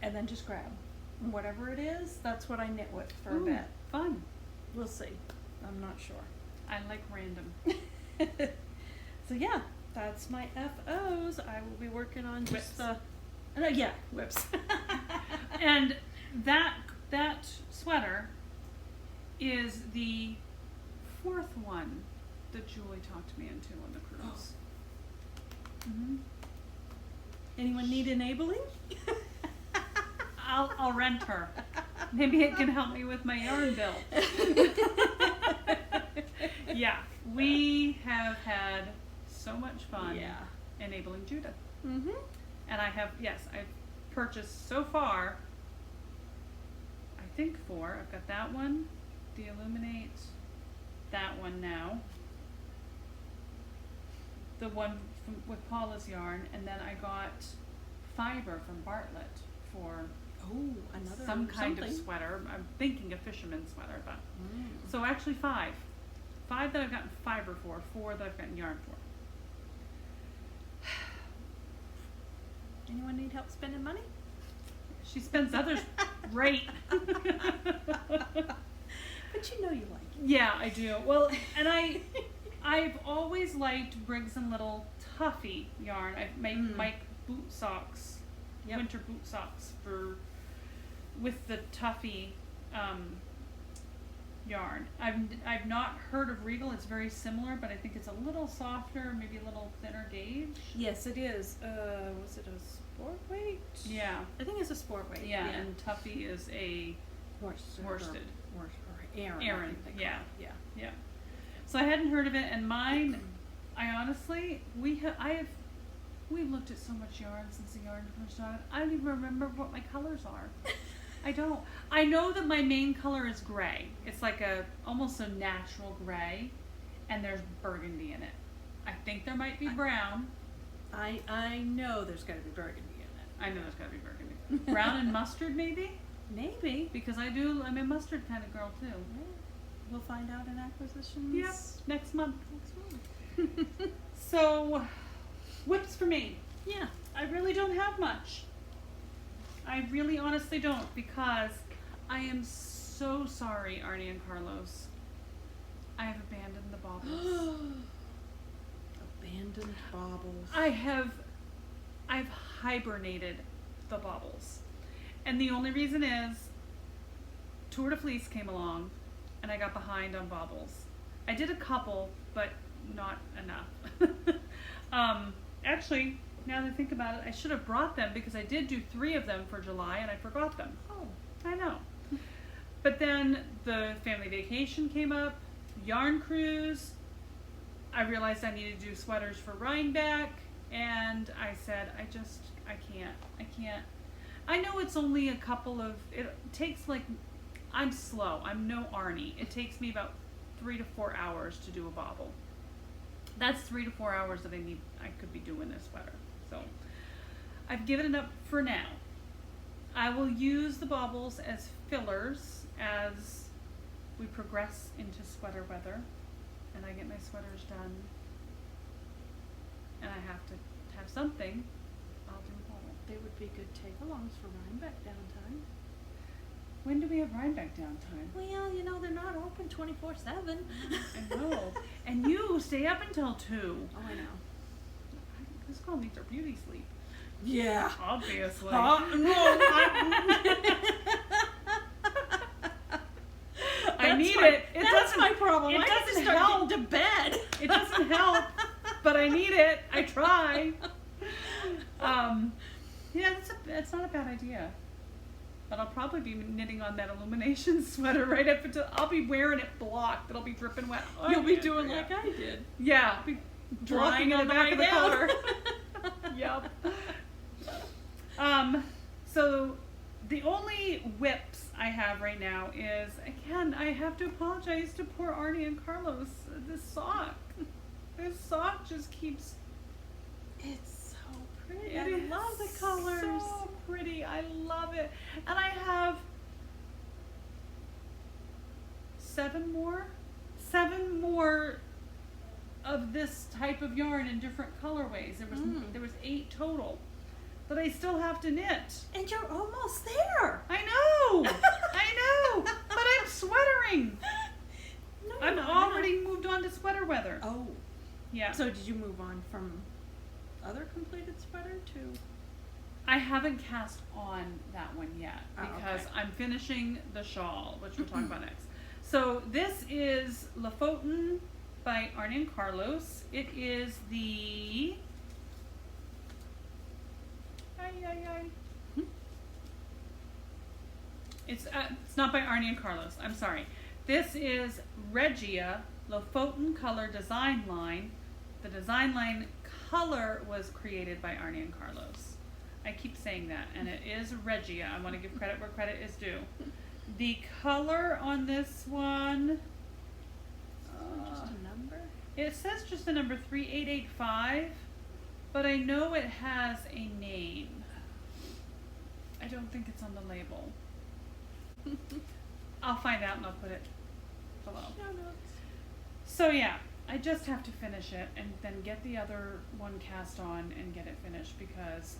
S3: and then just grab whatever it is. That's what I knit with for a bit.
S1: Fun.
S3: We'll see. I'm not sure.
S1: I like random.
S3: So yeah, that's my FOs. I will be working on just
S1: Whips.
S3: yeah, whips.
S1: And that sweater is the fourth one that Julie talked me into on the cruise. Mm-hmm.
S3: Anyone need enabling?
S1: I'll rent her. Maybe it can help me with my yarn bill. Yeah, we have had so much fun enabling Judith.
S3: Mm-hmm.
S1: And I've purchased so far, I think 4. I've got that one, the Illuminate, that one now, the one with Paula's yarn, and then I got fiber from Bartlett for
S3: Another
S1: some kind
S3: something.
S1: of sweater. I'm thinking a fisherman's sweater, but so actually 5. 5 that I've gotten fiber for, 4 that I've gotten yarn for.
S3: Anyone need help spending money?
S1: She spends others great.
S3: But you know you like it.
S1: Yeah, I do. Well, and I've always liked Briggs and Little Tuffy yarn. I've made Mike boot socks, winter boot socks with the Tuffy yarn. I've not heard of Regal. It's very similar, but I think it's a little softer, maybe a little thinner gauge.
S3: Yes, it is. Was it a sport weight?
S1: Yeah.
S3: I think it's a sport weight.
S1: Yeah, and Tuffy is a worsted.
S3: Or Aran.
S1: Aran, yeah.
S3: Yeah.
S1: Yeah. So I hadn't heard of it, and mine, I honestly, we've looked at so much yarn since the yarn first started. I don't even remember what my colors are. I don't. I know that my main color is gray. It's like almost a natural gray, and there's burgundy in it. I think there might be brown.
S3: I know there's got to be burgundy in it.
S1: I know there's got to be burgundy. Brown and mustard, maybe?
S3: Maybe.
S1: Because I'm a mustard kind of girl, too.
S3: Yeah. We'll find out in acquisitions.
S1: Yep, next month.
S3: Next month.
S1: So, whips for me.
S3: Yeah.
S1: I really don't have much. I really honestly don't, because I am so sorry, Arnie and Carlos. I have abandoned the baubles.
S3: Abandoned baubles.
S1: I've hibernated the baubles. And the only reason is Tour de Fleece came along and I got behind on baubles. I did a couple, but not enough. Actually, now that I think about it, I should have brought them because I did do 3 of them for July and I forgot them.
S3: Oh.
S1: I know. But then the family vacation came up, yarn cruise. I realized I needed to do sweaters for Rhinebeck, and I said, I can't. I know it's only a couple of, it takes like, I'm slow. I'm no Arnie. It takes me about 3 to 4 hours to do a bobble. That's 3 to 4 hours that I could be doing this sweater. So I've given it up for now. I will use the baubles as fillers as we progress into sweater weather and I get my sweaters done and I have to have something. I'll do a bobble.
S3: They would be good take-alongs for Rhinebeck downtime.
S1: When do we have Rhinebeck downtime?
S3: Well, you know, they're not open 24/7.
S1: I know. And you stay up until 2.
S3: Oh, I know.
S1: This girl needs her beauty sleep.
S3: Yeah.
S1: Obviously. I need it. It
S3: That's
S1: doesn't,
S3: my problem.
S1: It
S3: I
S1: doesn't
S3: need to start
S1: help.
S3: getting to bed.
S1: It doesn't help, but I need it. I try. Yeah, that's not a bad idea. But I'll probably be knitting on that illumination sweater right up until I'll be wearing it blocked. It'll be dripping wet.
S3: You'll be doing like I did.
S1: Yeah, I'll be
S3: Drawing
S1: in
S3: on
S1: the
S3: the
S1: back
S3: way
S1: of the
S3: down.
S1: Yep. So the only whips I have right now is, again, I have to apologize to poor Arnie and Carlos. This sock just keeps.
S3: It's so pretty.
S1: It
S3: I
S1: is
S3: love the colors.
S1: so pretty. I love it. And I have 7 more of this type of yarn in different colorways. There was 8 total that I still have to knit.
S3: And you're almost there.
S1: I know. But I'm sweatering.
S3: No,
S1: I've
S3: no,
S1: already moved on to sweater weather.
S3: Oh.
S1: Yeah.
S3: So did you move on from other completed sweater to?
S1: I haven't cast on that one yet
S3: Oh,
S1: because
S3: okay.
S1: I'm finishing the shawl, which we'll talk about next. So this is La Fountain by Arnie and Carlos. It is the It's not by Arnie and Carlos. I'm sorry. This is Regia La Fountain Color Design Line. The design line color was created by Arnie and Carlos. I keep saying that, and it is Regia. I want to give credit where credit is due. The color on this one,
S3: Just a number?
S1: it says just the number 3885, but I know it has a name. I don't think it's on the label. I'll find out and I'll put it below.
S3: No notes.
S1: So yeah, I just have to finish it and then get the other one cast on and get it finished because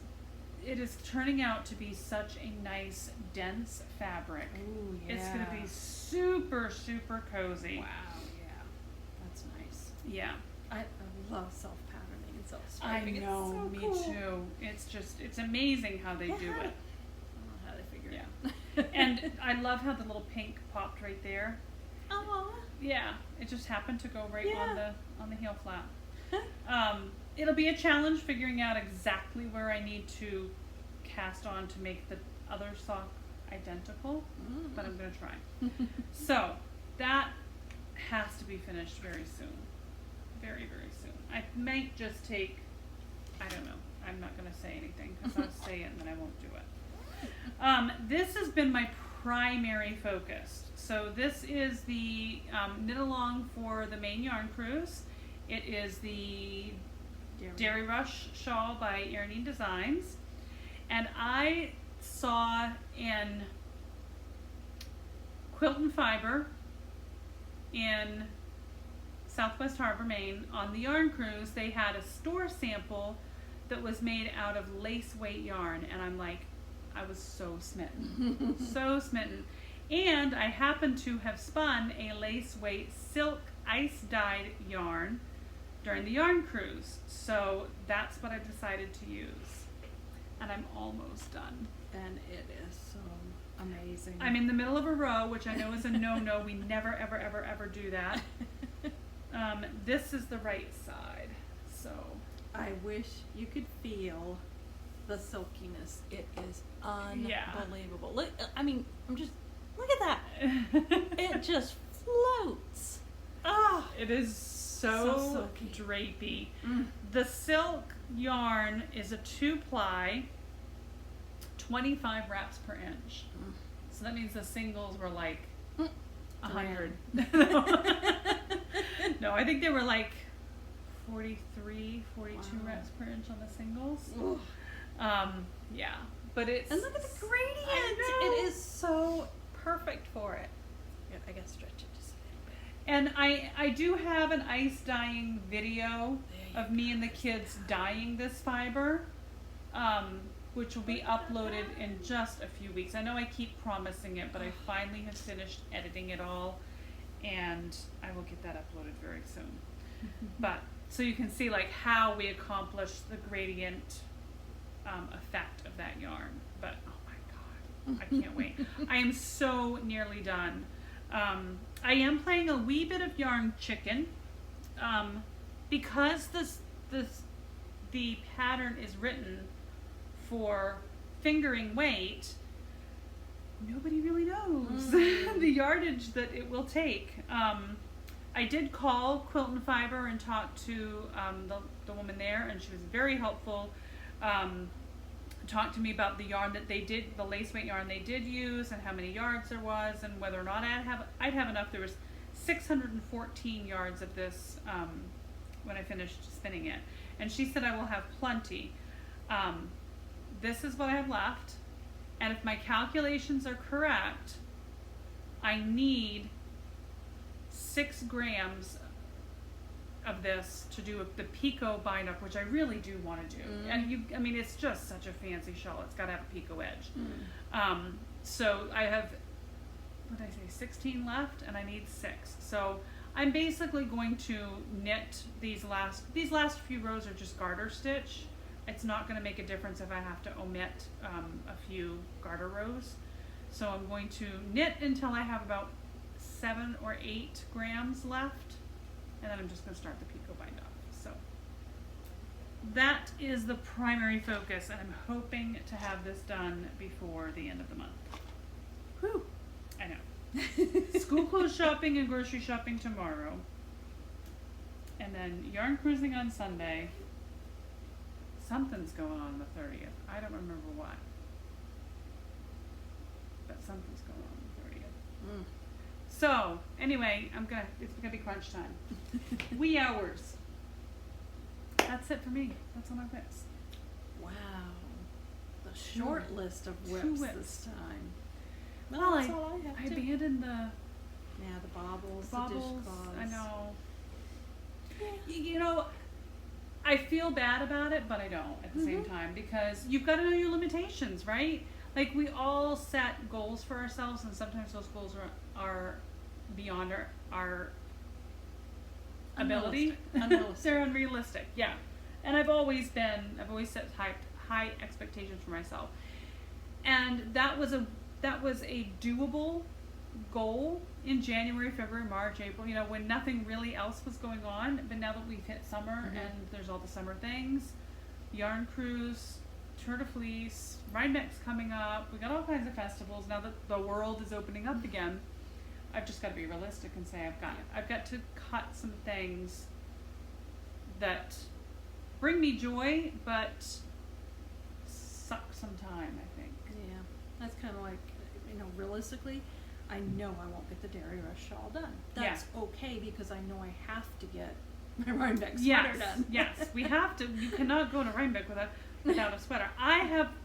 S1: it is turning out to be such a nice, dense fabric.
S3: Ooh, yeah.
S1: It's going to be super, super cozy.
S3: Wow, yeah. That's nice.
S1: Yeah.
S3: I love self-patterning and
S1: I
S3: self-striping.
S1: know,
S3: it's so
S1: me
S3: cool.
S1: too. It's amazing how they do
S3: Yeah.
S1: it.
S3: I don't know how they figure it
S1: Yeah. And I love how the little pink popped right there.
S3: Oh.
S1: Yeah, it just happened to go right
S3: Yeah.
S1: on the heel flap. It'll be a challenge figuring out exactly where I need to cast on to make the other sock identical, but I'm gonna try. So that has to be finished very soon, very, very soon. I might just take, I don't know. I'm not gonna say anything because I'll say it and then I won't do it. This has been my primary focus. So this is the knit along for the main yarn cruise. It is the Dairy Rush shawl by Irene Designs. And I saw in Quilt and Fiber in Southwest Harbor, Maine, on the yarn cruise, they had a store sample that was made out of lace weight yarn. And I'm like, I was so smitten. So smitten. And I happened to have spun a lace weight silk ice dyed yarn during the yarn cruise. So that's what I decided to use. And I'm almost done.
S3: and it is so amazing.
S1: I'm in the middle of a row, which I know is a no-no. We never, ever, ever, ever do that. This is the right side, so.
S3: I wish you could feel the silkiness. It is unbelievable. Look, I mean, look at that. It just floats. Ah,
S1: it is so drapey. The silk yarn is a 2-ply, 25 wraps per inch. So that means the singles were like 100. No, I think they were like 43, 42 wraps per inch on the singles. Yeah, but it's...
S3: And look at the gradient. It is so perfect for it. Yeah, I gotta stretch it just a little bit.
S1: And I do have an ice dyeing video of me and the kids dyeing this fiber, which will be uploaded in just a few weeks. I know I keep promising it, but I finally have finished editing it all, and I will get that uploaded very soon. But so you can see like how we accomplish the gradient effect of that yarn. But oh my god, I can't wait. I am so nearly done. I am playing a wee bit of yarn chicken because the pattern is written for fingering weight. Nobody really knows the yardage that it will take. I did call Quilt and Fiber and talk to the woman there, and she was very helpful. Talked to me about the yarn that they did, the lace weight yarn they did use, and how many yards there was, and whether or not I'd have enough. There was 614 yards of this when I finished spinning it, and she said I will have plenty. This is what I have left, and if my calculations are correct, I need 6 grams of this to do the picot bind up, which I really do want to do. And I mean, it's just such a fancy shawl. It's got to have a picot edge. So I have, what did I say, 16 left, and I need 6. So I'm basically going to knit these last few rows are just garter stitch. It's not going to make a difference if I have to omit a few garter rows. So I'm going to knit until I have about 7 or 8 grams left, and then I'm just going to start the picot bind off. So that is the primary focus, and I'm hoping to have this done before the end of the month.
S3: Whew.
S1: I know. School clothes shopping and grocery shopping tomorrow, and then yarn cruising on Sunday. Something's going on the 30th. I don't remember what, but something's going on the 30th. So anyway, it's gonna be crunch time. Wee hours. That's it for me. That's on my whips.
S3: Wow. The short list of whips,
S1: 2 whips
S3: this time.
S1: Well,
S3: that's all I have
S1: I
S3: too.
S1: abandoned the
S3: bobbles, the
S1: bobbles.
S3: dishcloths.
S1: I know. You know, I feel bad about it, but I don't at the same time, because you've got to know your limitations, right? Like, we all set goals for ourselves, and sometimes those goals are beyond our ability.
S3: Unrealistic.
S1: They're unrealistic, yeah. And I've always set high expectations for myself. And that was a doable goal in January, February, March, April, you know, when nothing really else was going on. But now that we've hit summer and there's all the summer things, yarn cruise, Tour de Fleece, Rhinebeck's coming up, we got all kinds of festivals now that the world is opening up again. I've just got to be realistic and say I've got to cut some things that bring me joy but suck some time, I think.
S3: Yeah, that's kind of like, you know, realistically, I know I won't get the Dairy Rush shawl done. That's okay, because I know I have to get my Rhinebeck sweater done.
S1: Yes, we have to. You cannot go to Rhinebeck without a sweater. I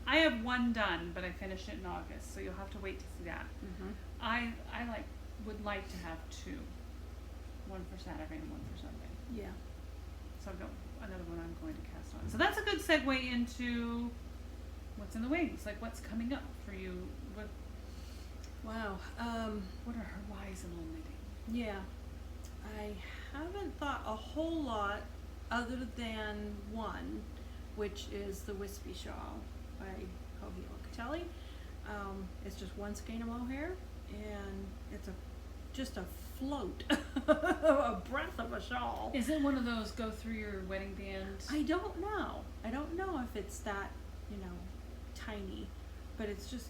S1: have one done, but I finished it in August, so you'll have to wait to see that. I would like to have 2, one for Saturday and one for Sunday.
S3: Yeah.
S1: So I've got another one I'm going to cast on. So that's a good segue into what's in the wings, like what's coming up for you.
S3: Wow.
S1: What are horizonal knitting?
S3: Yeah. I haven't thought a whole lot other than one, which is the Wispy Shawl by Locatelli. It's just one skein of mohair, and it's just a float, a breath of a shawl.
S1: Is it one of those go through your wedding band?
S3: I don't know. I don't know if it's that, tiny, but it's just,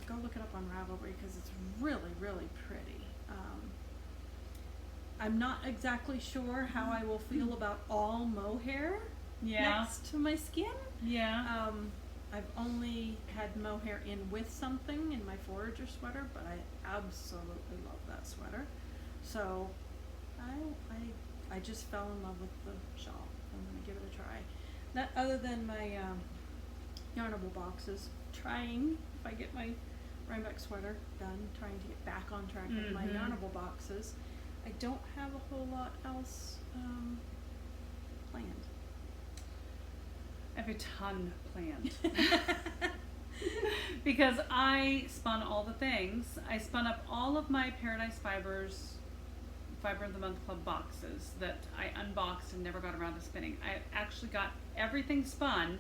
S3: go look it up on Ravelry because it's really, really pretty. I'm not exactly sure how I will feel about all mohair next to my skin.
S1: Yeah.
S3: I've only had mohair in with something in my forager sweater, but I absolutely love that sweater. So I just fell in love with the shawl. I'm gonna give it a try. That other than my yarnable boxes, trying, if I get my Rhinebeck sweater done, trying to get back on track with my yarnable boxes. I don't have a whole lot else planned.
S1: I have a ton planned. Because I spun all the things. I spun up all of my Paradise Fibers Fiber of the Month Club boxes that I unboxed and never got around to spinning. I actually got everything spun,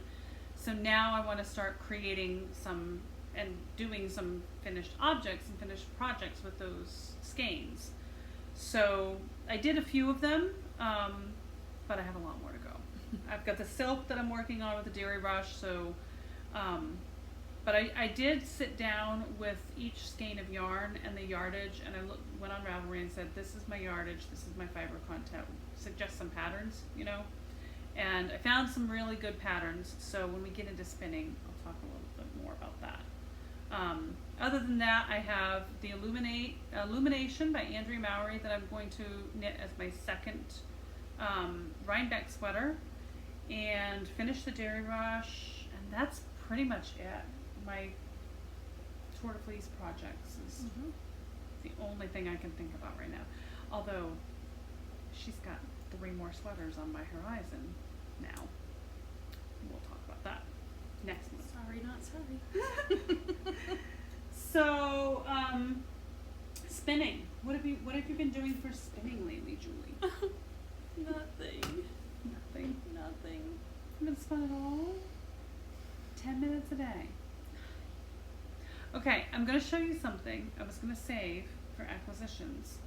S1: so now I want to start creating some and doing some finished objects and finished projects with those skeins. So I did a few of them, but I have a lot more to go. I've got the silk that I'm working on with the Dairy Rush, so, but I did sit down with each skein of yarn and the yardage, and I went on Ravelry and said, this is my yardage, this is my fiber content, suggest some patterns, and I found some really good patterns, so when we get into spinning, I'll talk a little bit more about that. Other than that, I have the Illumination by Andrea Mowry that I'm going to knit as my second Rhinebeck sweater, and finish the Dairy Rush, and that's pretty much it. My Tour de Fleece projects is the only thing I can think about right now. Although she's got 3 more sweaters on my horizon now. We'll talk about that next month.
S3: Sorry, not sorry.
S1: So, spinning. What have you been doing for spinning lately, Julie?
S3: Nothing.
S1: You haven't spun at all? 10 minutes a day. Okay, I'm going to show you something I was going to save for acquisitions,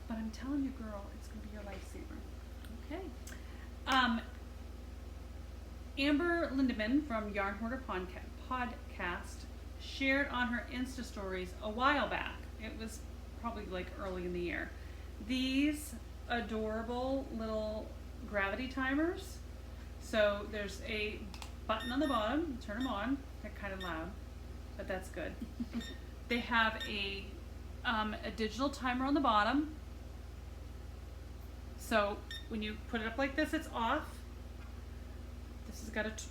S1: but I'm telling you, girl, it's going to be your lifesaver.
S3: Okay.
S1: Amber Lindemann from Yarn Hoarder Podcast shared on her Insta stories a while back. It was probably like early in the year. These adorable little gravity timers. So there's a button on the bottom, turn them on. They're kind of loud, but that's good. They have a digital timer on the bottom. So when you put it up like this, it's off.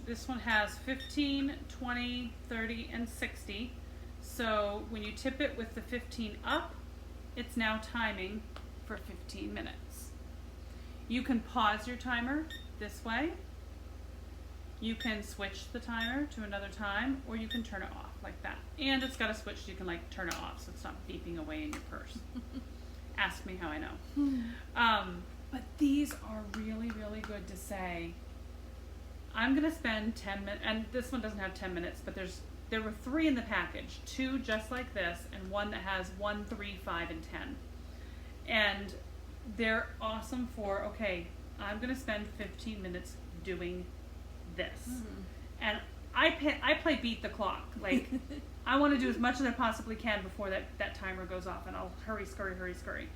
S1: This one has 15, 20, 30, and 60. So when you tip it with the 15 up, it's now timing for 15 minutes. You can pause your timer this way. You can switch the timer to another time, or you can turn it off like that. And it's got a switch so you can turn it off so it's not beeping away in your purse. Ask me how I know. But these are really, really good to say, I'm going to spend 10 minutes, and this one doesn't have 10 minutes, but there were 3 in the package, 2 just like this, and 1 that has 1, 3, 5, and 10. And they're awesome for, okay, I'm going to spend 15 minutes doing this. And I play beat the clock. I want to do as much as I possibly can before that timer goes off, and I'll hurry, scurry.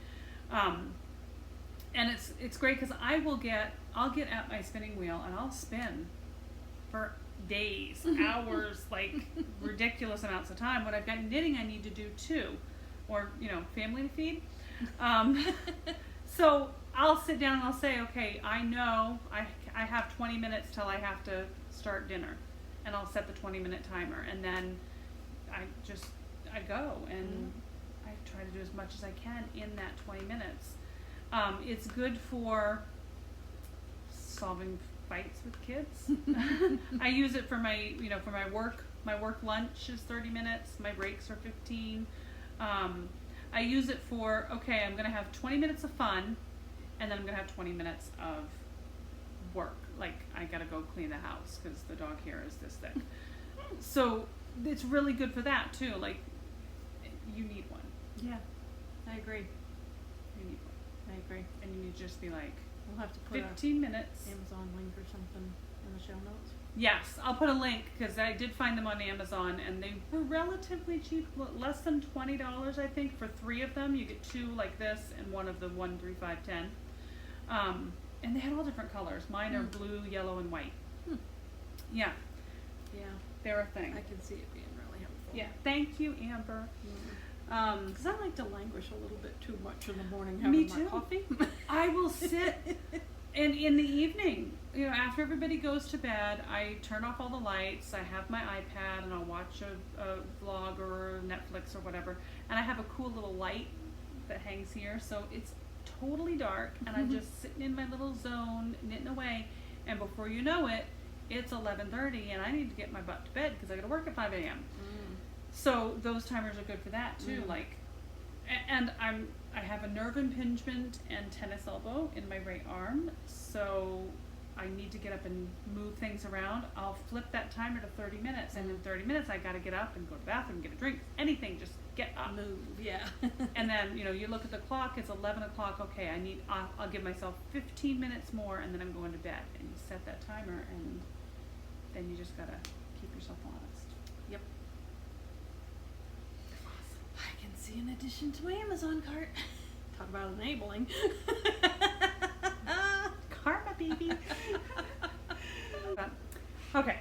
S1: And it's great because I'll get at my spinning wheel and I'll spin for days, hours, ridiculous amounts of time. When I've got knitting I need to do too, or family to feed. So I'll sit down and I'll say, okay, I know I have 20 minutes till I have to start dinner, and I'll set the 20-minute timer, and then I go and I try to do as much as I can in that 20 minutes. It's good for solving fights with kids. I use it for my work. My work lunch is 30 minutes. My breaks are 15. I use it for, okay, I'm going to have 20 minutes of fun, and then I'm going to have 20 minutes of work. I got to go clean the house because the dog hair is this thick. So it's really good for that too. Like, you need one.
S3: Yeah, I agree.
S1: You need one.
S3: I agree.
S1: And you need to just be like,
S3: We'll have to put
S1: 15 minutes.
S3: an Amazon link or something in the show notes.
S1: Yes, I'll put a link because I did find them on Amazon and they were relatively cheap, less than $20 I think for 3 of them. You get 2 like this and one of the 1, 3, 5, 10. And they had all different colors. Mine are blue, yellow, and white. Yeah,
S3: Yeah,
S1: they're a thing.
S3: I can see it being really helpful.
S1: Yeah, thank you, Amber.
S3: Because I like to languish a little bit too much in the morning
S1: Me
S3: having
S1: too.
S3: my coffee.
S1: I will sit, and in the evening, you know, after everybody goes to bed, I turn off all the lights, I have my iPad, and I'll watch a vlog or Netflix or whatever, and I have a cool little light that hangs here, so it's totally dark, and I'm just sitting in my little zone, knitting away, and before you know it, it's 11:30, and I need to get my butt to bed because I got to work at 5 a.m. So those timers are good for that too. Like, and I have a nerve impingement and tennis elbow in my right arm, so I need to get up and move things around. I'll flip that timer to 30 minutes, and in 30 minutes I got to get up and go to the bathroom, get a drink, anything, just get up.
S3: Move, yeah.
S1: And then, you know, you look at the clock, it's 11 o'clock, okay, I'll give myself 15 minutes more and then I'm going to bed. And you set that timer and then you just gotta keep yourself honest.
S3: Yep. I can see an addition to my Amazon cart. Talk about enabling.
S1: Karma, baby. Okay.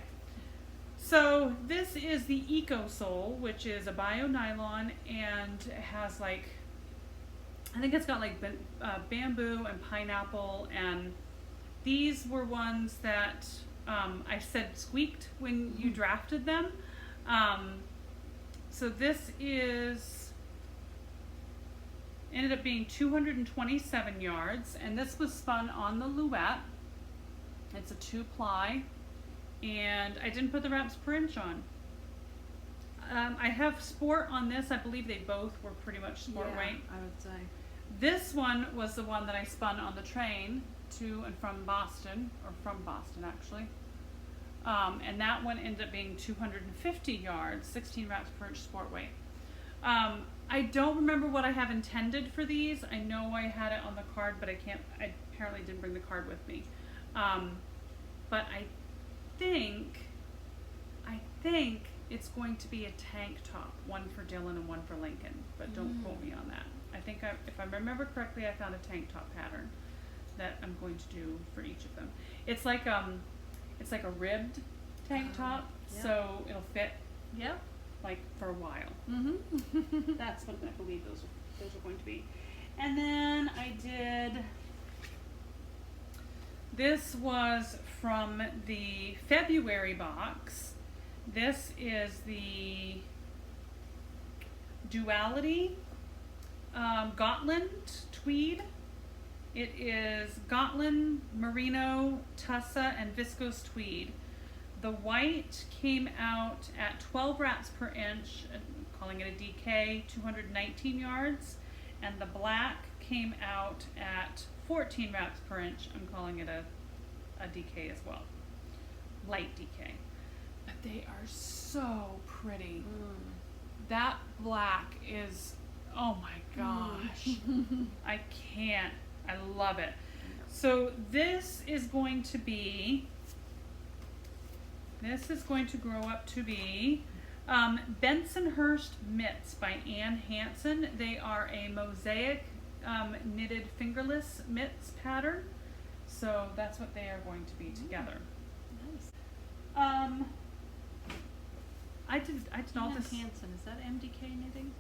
S1: So this is the Eco Sole, which is a bio nylon and it has like, I think it's got like bamboo and pineapple, and these were ones that I said squeaked when you drafted them. So this ended up being 227 yards, and this was spun on the Louette. It's a 2-ply. And I didn't put the wraps per inch on. I have sport on this. I believe they both were pretty much sport weight.
S3: I would say.
S1: This one was the one that I spun on the train to and from Boston, or from Boston actually. And that one ended up being 250 yards, 16 wraps per inch sport weight. I don't remember what I have intended for these. I know I had it on the card, but I apparently didn't bring the card with me. But I think it's going to be a tank top, one for Dylan and one for Lincoln, but don't quote me on that. I think if I remember correctly, I found a tank top pattern that I'm going to do for each of them. It's like a ribbed tank top, so it'll fit like for a while. That's what I believe those are going to be. And then I did. This was from the February box. This is the Duality Gotland tweed. It is Gotland, Merino, Tussa, and Viscose tweed. The white came out at 12 wraps per inch, calling it a DK, 219 yards, and the black came out at 14 wraps per inch. I'm calling it a DK as well. Light DK. But they are so pretty. That black is, oh my gosh. I can't. I love it. So this is going to grow up to be Bensonhurst Mitts by Ann Hansen. They are a mosaic knitted fingerless mitts pattern. So that's what they are going to be together.
S3: Nice.
S1: I did all
S3: Ann
S1: this.
S3: Hansen, is that MDK knitting?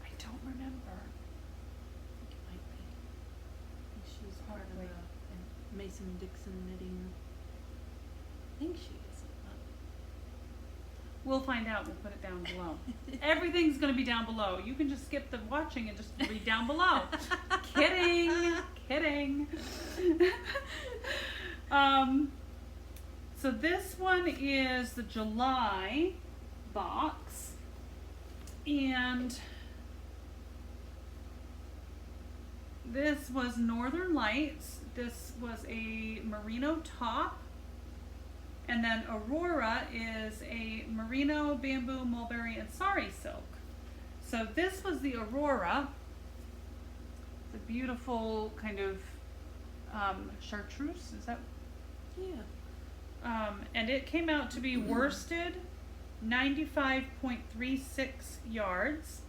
S1: I don't remember.
S3: I think it might be. I think she's part of
S1: Probably.
S3: the Mason Dixon knitting. I think she is.
S1: We'll find out. We'll put it down below. Everything's going to be down below. You can just skip the watching and just read down below. Kidding. So this one is the July box, and this was Northern Lights. This was a merino top, And then Aurora is a merino, bamboo, mulberry, and sari silk. So this was the Aurora. It's a beautiful kind of chartreuse, is that?
S3: Yeah.
S1: And it came out to be worsted 95.36 yards.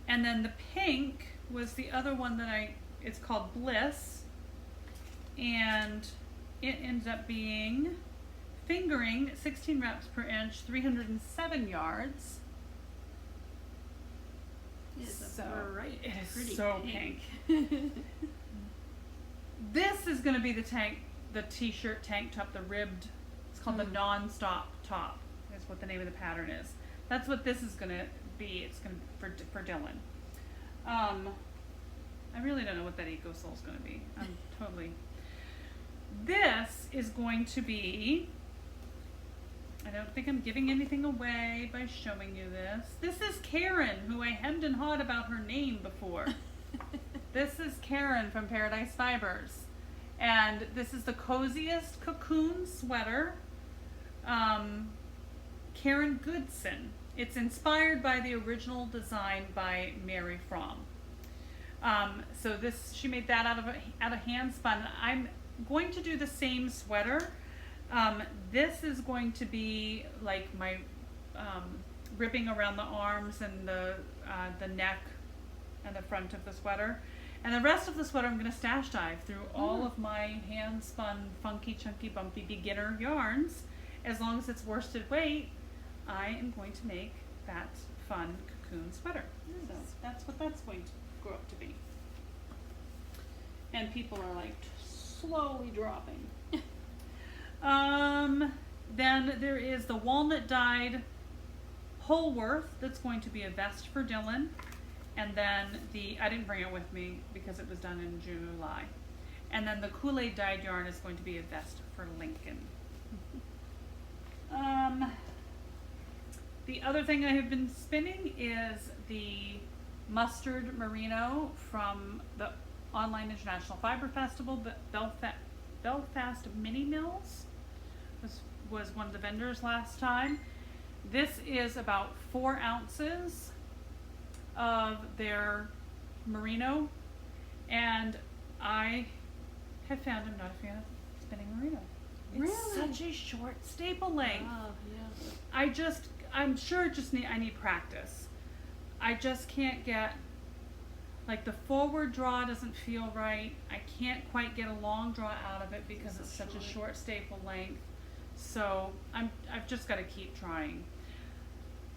S1: And then the pink was the other one that it's called Bliss. And it ends up being fingering 16 wraps per inch, 307 yards.
S3: It's
S1: So
S3: bright,
S1: it is
S3: pretty
S1: so pink. This is going to be the t-shirt tank top, the ribbed. It's called the non-stop top. Is what the name of the pattern is. That's what this is going to be. It's going to for Dylan. I really don't know what that Eco Soul is going to be. I'm totally. This is going to be. I don't think I'm giving anything away by showing you this. This is Karen, who I hemmed and hawed about her name before. This is Karen from Paradise Fibers. And this is the Coziest Cocoon sweater. Karen Goodson. It's inspired by the original design by Mary Fromm. So she made that out of hand spun. I'm going to do the same sweater. This is going to be like my ribbing around the arms and the neck and the front of the sweater. And the rest of the sweater I'm going to stash dive through all of my hand spun funky chunky bumpy beginner yarns. As long as it's worsted weight, I am going to make that fun cocoon sweater. So that's what that's going to grow up to be. And people are like slowly dropping. Then there is the walnut dyed Holworth that's going to be a vest for Dylan. And then I didn't bring it with me because it was done in July. And then the Kool-Aid dyed yarn is going to be a vest for Lincoln. The other thing I have been spinning is the mustard merino from the Online International Fiber Festival. Belfast Mini Mills was one of the vendors last time. This is about 4 ounces of their merino, and I have found I'm not a fan of spinning merino. It's such a short staple length.
S3: Yeah.
S1: I'm sure I need practice. I just can't get, like, the forward draw doesn't feel right. I can't quite get a long draw out of it because it's such a short staple length. So I've just got to keep trying.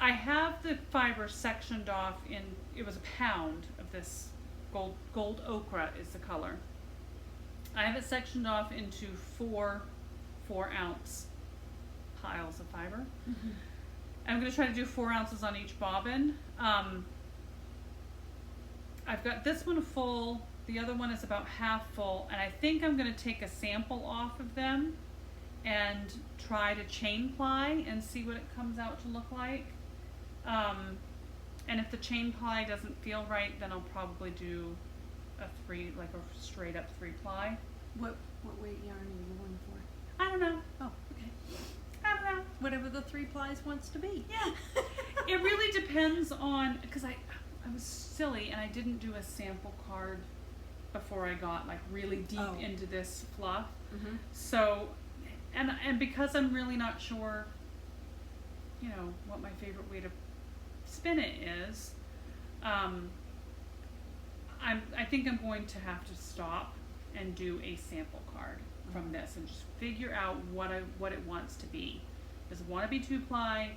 S1: I have the fiber sectioned off it was a pound of this gold ochre is the color. I have it sectioned off into 4 ounce piles of fiber. Mm-hmm. I'm going to try to do 4 ounces on each bobbin. I've got this one full, the other one is about half full, and I think I'm going to take a sample off of them and try to chain ply and see what it comes out to look like. And if the chain ply doesn't feel right, then I'll probably do a straight up 3-ply.
S3: What weight yarn are you going for?
S1: I don't know.
S3: Oh, okay.
S1: I don't know.
S3: Whatever the 3-plies wants to be.
S1: Yeah. It really depends on, because I was silly and I didn't do a sample card before I got like really deep into this fluff. Mm-hmm. So, and because I'm really not sure, what my favorite way to spin it is, I think I'm going to have to stop and do a sample card from this and just figure out what it wants to be. Does it want to be 2-ply?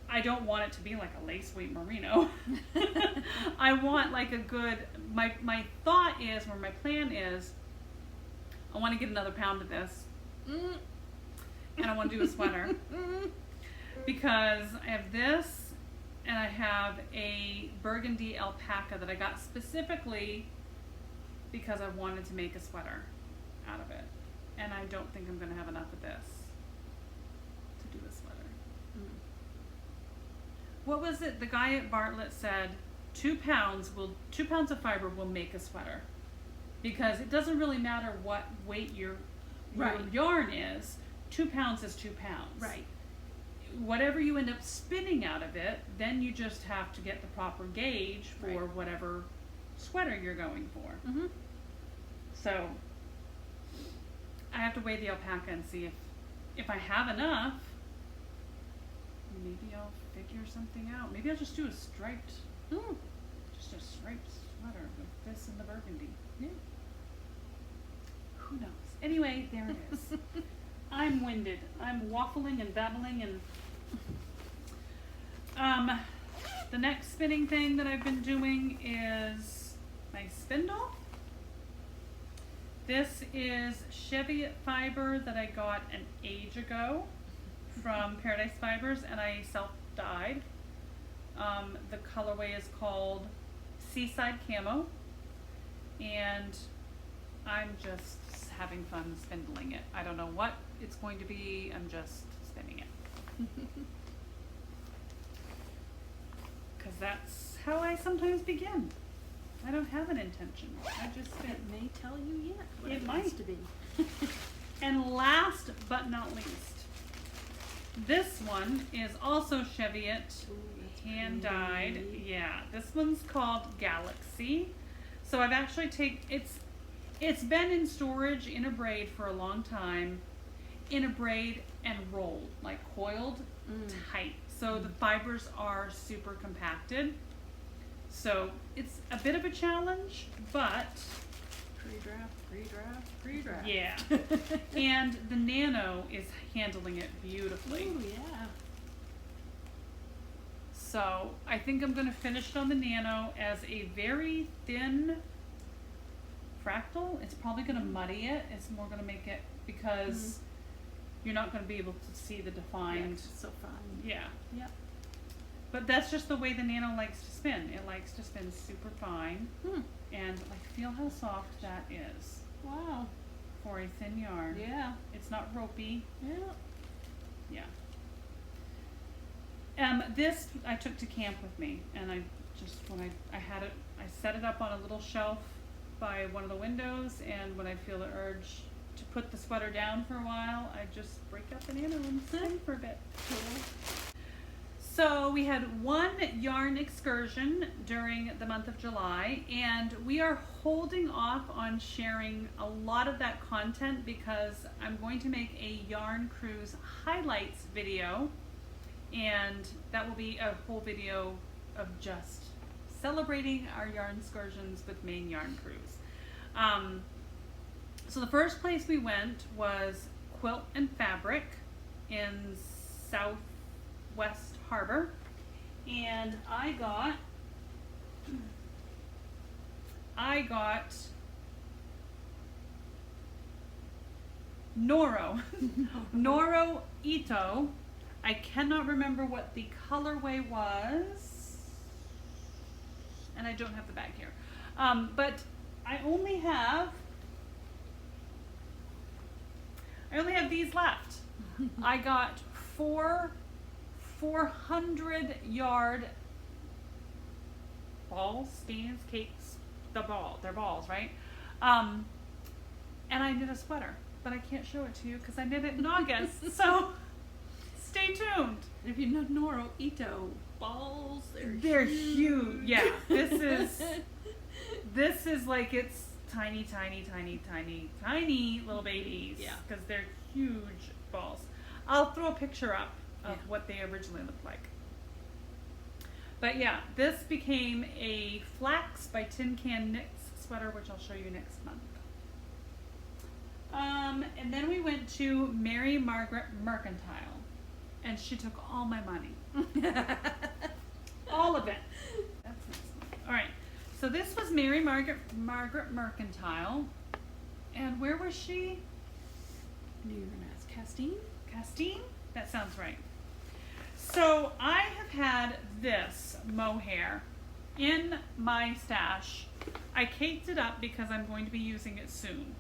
S1: I don't want it to be like a lace weight merino. I want like a good, my thought is, or my plan is, I want to get another pound of this. And I want to do a sweater. Because I have this, and I have a burgundy alpaca that I got specifically because I wanted to make a sweater out of it. And I don't think I'm going to have enough of this to do a sweater. What was it? The guy at Bartlett said 2 pounds of fiber will make a sweater. Because it doesn't really matter what weight your
S3: Right.
S1: yarn is, 2 pounds is 2 pounds.
S3: Right.
S1: Whatever you end up spinning out of it, then you just have to get the proper gauge for
S3: Right.
S1: whatever sweater you're going for.
S3: Mm-hmm.
S1: So I have to weigh the alpaca and see if I have enough. Maybe I'll figure something out. Maybe I'll just do a striped, just a striped sweater with this and the burgundy.
S3: Yeah.
S1: Who knows? Anyway, there it is. I'm winded. I'm waffling and babbling and the next spinning thing that I've been doing is my spindle. This is Cheviot fiber that I got an age ago from Paradise Fibers, and I self-dyed. The colorway is called Seaside Camo, and I'm just having fun spindling it. I don't know what it's going to be, I'm just spinning it. Because that's how I sometimes begin. I don't have an intention. I just spin.
S3: It may tell you yet what
S1: It
S3: it
S1: might.
S3: wants to be.
S1: And last but not least, this one is also Cheviot,
S3: Ooh, that's
S1: hand dyed.
S3: pretty.
S1: Yeah, this one's called Galaxy. So I've actually it's been in storage in a braid for a long time, in a braid and rolled, like coiled tight. So the fibers are super compacted. So it's a bit of a challenge, but
S3: Pre-draft.
S1: yeah. And the Nano is handling it beautifully.
S3: Ooh, yeah.
S1: So I think I'm going to finish it on the Nano as a very thin fractal. It's probably going to muddy it. It's more going to make it, because you're not going to be able to see the
S3: Yeah,
S1: defined.
S3: it's so fun.
S1: Yeah.
S3: Yep.
S1: But that's just the way the Nano likes to spin. It likes to spin super fine. And like, feel how soft that is
S3: Wow.
S1: for a thin yarn.
S3: Yeah.
S1: It's not ropey.
S3: Yeah.
S1: Yeah. This I took to camp with me, and I just, when I had it, I set it up on a little shelf by one of the windows, and when I feel the urge to put the sweater down for a while, I just break up the Nano and spin for a bit.
S3: Cool.
S1: So we had one yarn excursion during the month of July, and we are holding off on sharing a lot of that content because I'm going to make a yarn cruise highlights video, and that will be a whole video of just celebrating our yarn excursions with Maine Yarn Cruise. So the first place we went was Quilt and Fabric in Southwest Harbor, and I got Noro Ito. I cannot remember what the colorway was, and I don't have the bag here, but I only have these left. I got 400 yard balls, stands, cakes, they're balls, right? And I knit a sweater, but I can't show it to you because I knit it in August, so stay tuned.
S3: And if you know Noro Ito balls,
S1: They're huge. Yeah, this is like, it's tiny little babies.
S3: Yeah.
S1: Because they're huge balls. I'll throw a picture up of
S3: Yeah.
S1: what they originally looked like. But yeah, this became a Flax by Tin Can Knits sweater, which I'll show you next month. And then we went to Mary Margaret Mercantile, and she took all my money. All of it. That's nice. All right. So this was Mary Margaret Mercantile, and where was she?
S3: Knew you were gonna ask Castine.
S1: Castine? That sounds right. So I have had this mohair in my stash. I caked it up because I'm going to be using it soon.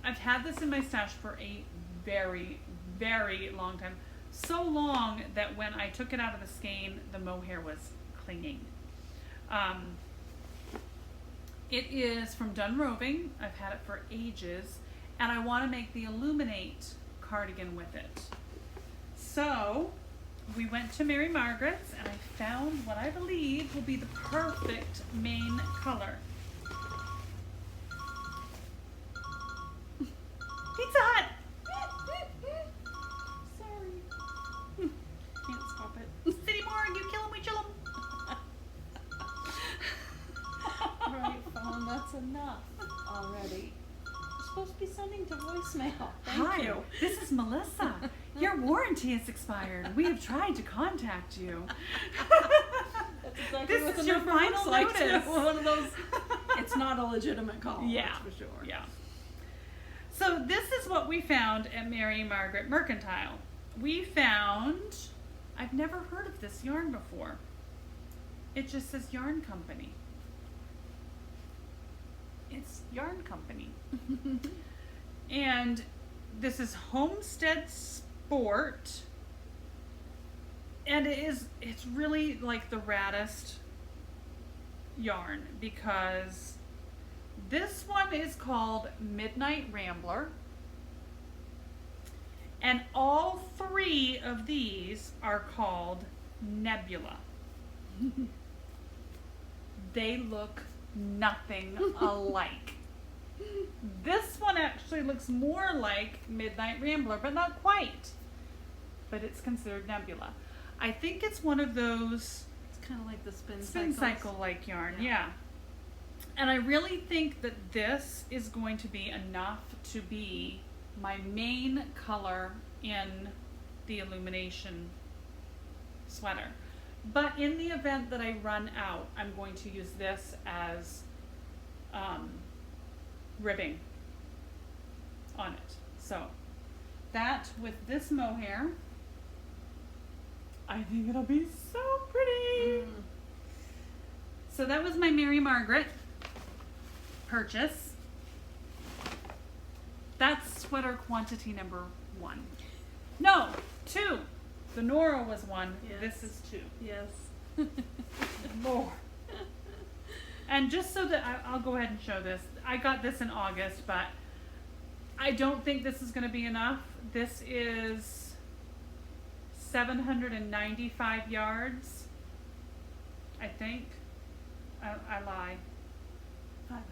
S1: I've had this in my stash for a very, very long time. So long that when I took it out of the skein, the mohair was clinging. It is from Roving. I've had it for ages. and I want to make the Illuminate cardigan with it. So we went to Mary Margaret's and I found what I believe will be the perfect main color. Pizza Hut!
S3: Sorry. Can't stop it.
S1: City Morgue, you kill 'em, we chill 'em.
S3: Right, phone, that's enough already. You're supposed to be sending to voicemail. Thank
S1: Hi,
S3: you.
S1: this is Melissa. Your warranty has expired. We have tried to contact you.
S3: That's exactly
S1: This
S3: what
S1: is
S3: the
S1: your
S3: number
S1: final
S3: looks like, too.
S1: notice.
S3: One of those. It's not a legitimate call.
S1: Yeah,
S3: That's for sure.
S1: yeah. So this is what we found at Mary Margaret Mercantile. We found, I've never heard of this yarn before. It just says Yarn Company. It's Yarn Company. And this is Homestead Sport. And it's really like the raddest yarn because this one is called Midnight Rambler. And all three of these are called Nebula. They look nothing alike. This one actually looks more like Midnight Rambler, but not quite. But it's considered Nebula. I think it's one of those
S3: It's kind of like the spin
S1: cycle like yarn,
S3: Yeah.
S1: yeah. And I really think that this is going to be enough to be my main color in the Illumination sweater. But in the event that I run out, I'm going to use this as ribbing on it. So that with this mohair, I think it'll be so pretty. So that was my Mary Margaret purchase. That's sweater quantity number 1. No, 2. The Nora was 1.
S3: Yes.
S1: This is 2.
S3: Yes.
S1: More. And just so that I'll go ahead and show this. I got this in August, but I don't think this is going to be enough. This is 795 yards, I think. I lie.
S3: 500.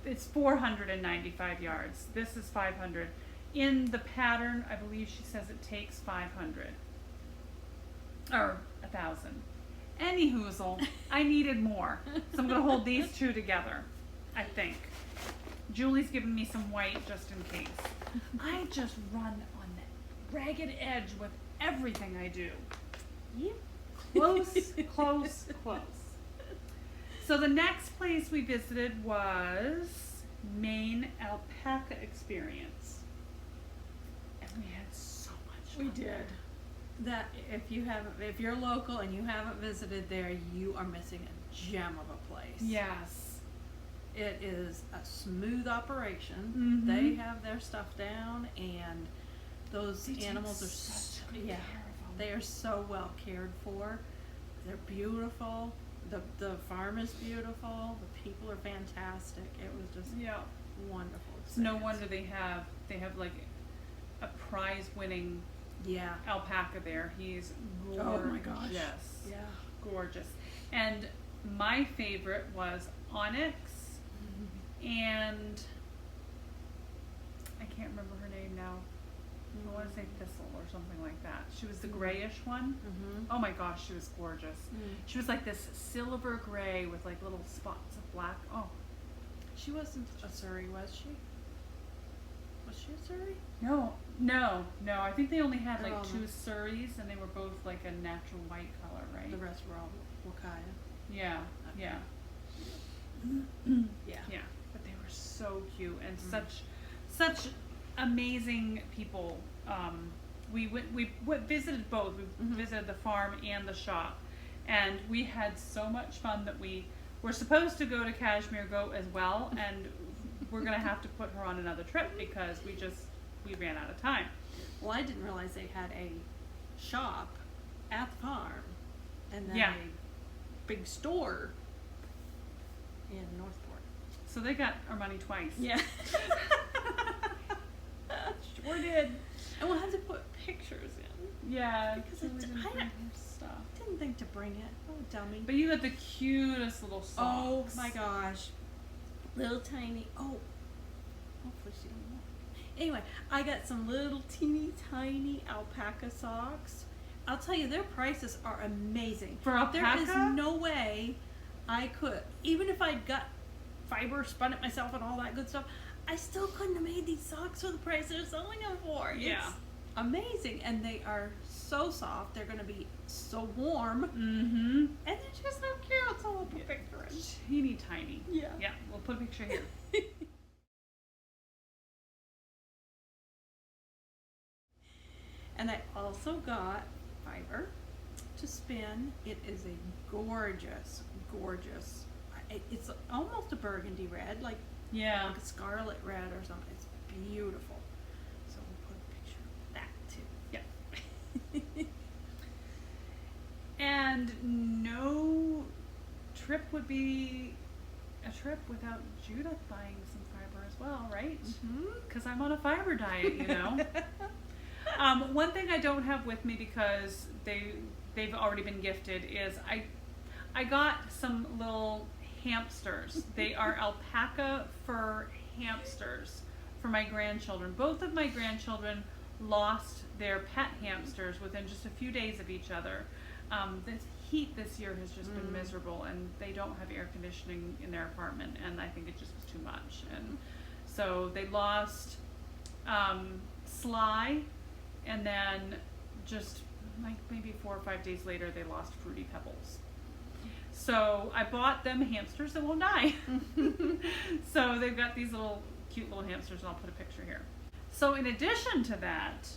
S1: It's 495 yards. This is 500. In the pattern, I believe she says it takes 500. Or 1,000. Anyhoozle, I needed more. So I'm going to hold these two together, I think. Julie's given me some white just in case. I just run on that ragged edge with everything I do.
S3: Yep.
S1: Close, close, close. So the next place we visited was Maine Alpaca Experience. And we had so much fun.
S3: We did. That if you're local and you haven't visited there, you are missing a gem of a place.
S1: Yes.
S3: It is a smooth operation.
S1: Mhm.
S3: They have their stuff down, and those
S1: They take
S3: animals are
S1: such good
S3: yeah,
S1: care of 'em.
S3: they are so well cared for. They're beautiful. The farm is beautiful. The people are fantastic. It was just
S1: Yeah.
S3: wonderful.
S1: It's no
S3: experience.
S1: wonder they have like a prize winning
S3: Yeah.
S1: alpaca there. He's gorgeous.
S3: Oh my gosh. Yeah.
S1: Gorgeous. And my favorite was Onyx, and I can't remember her name now. I want to say Thistle or something like that. She was the grayish one.
S3: Mm-hmm.
S1: Oh my gosh, she was gorgeous. She was like this silver gray with like little spots of black. Oh,
S3: She wasn't a Surrey, was she? Was she a Surrey?
S1: no. I think they only had like
S3: Oh.
S1: 2 Surreys, and they were both like a natural white color, right?
S3: The rest were all Wakaya.
S1: Yeah, yeah,
S3: Yeah.
S1: yeah. But they were so cute and such amazing people. We visited both. We visited the farm and the shop, and we had so much fun that we were supposed to go to Kashmir Goat as well, and we're gonna have to put her on another trip because we ran out of time.
S3: Well, I didn't realize they had a shop at the farm, and then
S1: Yeah.
S3: a big store in Northport.
S1: So they got our money twice.
S3: Yeah.
S1: did.
S3: And we'll have to put pictures in.
S1: Yeah,
S3: Because
S1: Julie
S3: it's,
S1: didn't
S3: I
S1: bring her stuff.
S3: didn't think to bring it. Oh, dummy.
S1: But you got the cutest little socks.
S3: Oh my gosh. Little tiny. Oh. Hopefully she doesn't want it. Anyway, I got some little teeny tiny alpaca socks. I'll tell you, their prices are amazing.
S1: For
S3: There
S1: alpaca?
S3: is no way I could, even if I'd got fiber, spun it myself and all that good stuff, I still couldn't have made these socks for the price they're selling them for.
S1: Yeah.
S3: It's amazing. And they are so soft. They're going to be so warm.
S1: Mm-hmm.
S3: And they're just so cute. So we'll put a picture in.
S1: Teeny tiny.
S3: Yeah.
S1: Yeah, we'll put a picture here.
S3: And I also got fiber to spin. It is a gorgeous, gorgeous, it's almost a burgundy red, like
S1: Yeah.
S3: a scarlet red or something. It's beautiful. So we'll put a picture of that too.
S1: Yeah. And no trip would be a trip without Judith buying some fiber as well, right? Because I'm on a fiber diet, you know. One thing I don't have with me because they've already been gifted is I got some little hamsters. They are alpaca fur hamsters for my grandchildren. Both of my grandchildren lost their pet hamsters within just a few days of each other. The heat this year has just been miserable, and they don't have air conditioning in their apartment, and I think it just was too much. And so they lost Sly, and then just like maybe 4 or 5 days later they lost Fruity Pebbles. So I bought them hamsters that won't die. So they've got these cute little hamsters, and I'll put a picture here. So in addition to that,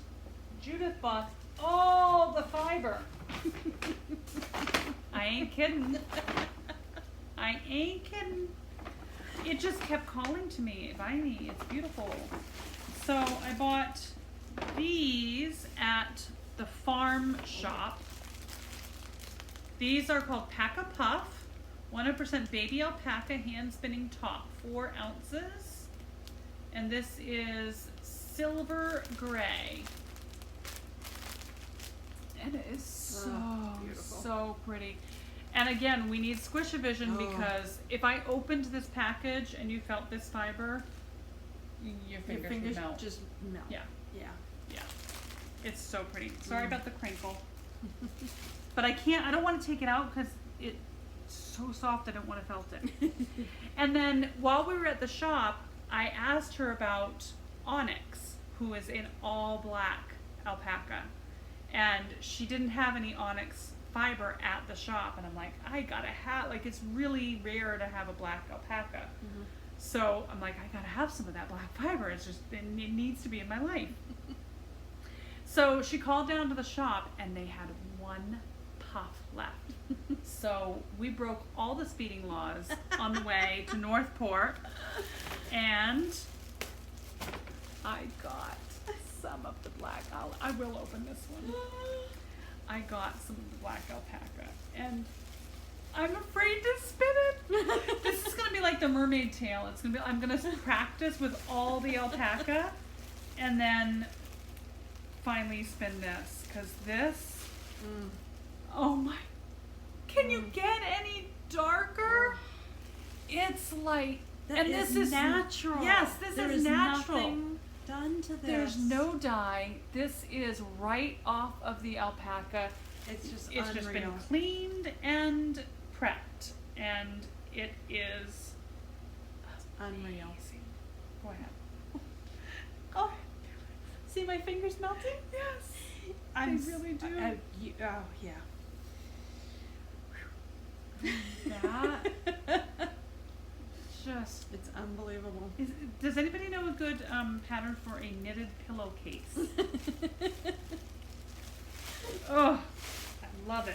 S1: Judith bought all the fiber. I ain't kidding. I ain't kidding. It just kept calling to me, buy me, it's beautiful. So I bought these at the farm shop. These are called Paca Puff, 100% baby alpaca hand spinning top, 4 ounces. And this is silver gray. And it is so,
S3: beautiful.
S1: so pretty. And again, we need squish-a-vision because if I opened this package and you felt this fiber, your fingers would melt.
S3: just melt.
S1: Yeah.
S3: Yeah.
S1: Yeah. It's so pretty. Sorry about the crinkle. But I don't want to take it out because it's so soft I don't want to felt it. And then while we were at the shop, I asked her about Onyx, who is in all black alpaca. And she didn't have any Onyx fiber at the shop. And I'm like, I gotta have, like, it's really rare to have a black alpaca. So I'm like, I gotta have some of that black fiber. It's just, it needs to be in my life. So she called down to the shop and they had 1 puff left. So we broke all the speeding laws on the way to Northport, and I got some of the black. I will open this one. I got some of the black alpaca, and I'm afraid to spin it. This is gonna be like the mermaid tail. It's gonna be. I'm gonna practice with all the alpaca, and then finally spin this, because this. Oh my! Can you get any darker? It's like,
S3: That
S1: and
S3: is
S1: this is
S3: natural.
S1: Yes, this
S3: There
S1: is natural.
S3: Nothing done to this.
S1: There's no dye. This is right off of the alpaca.
S3: It's just
S1: It's
S3: unreal.
S1: just been cleaned and prepped, and it is
S3: Unreal.
S1: amazing. Go ahead.
S3: Oh, see my fingers melting?
S1: Yes,
S3: I'm
S1: they really do.
S3: oh yeah.
S1: That just
S3: It's unbelievable.
S1: does anybody know a good pattern for a knitted pillowcase? Oh, I love it.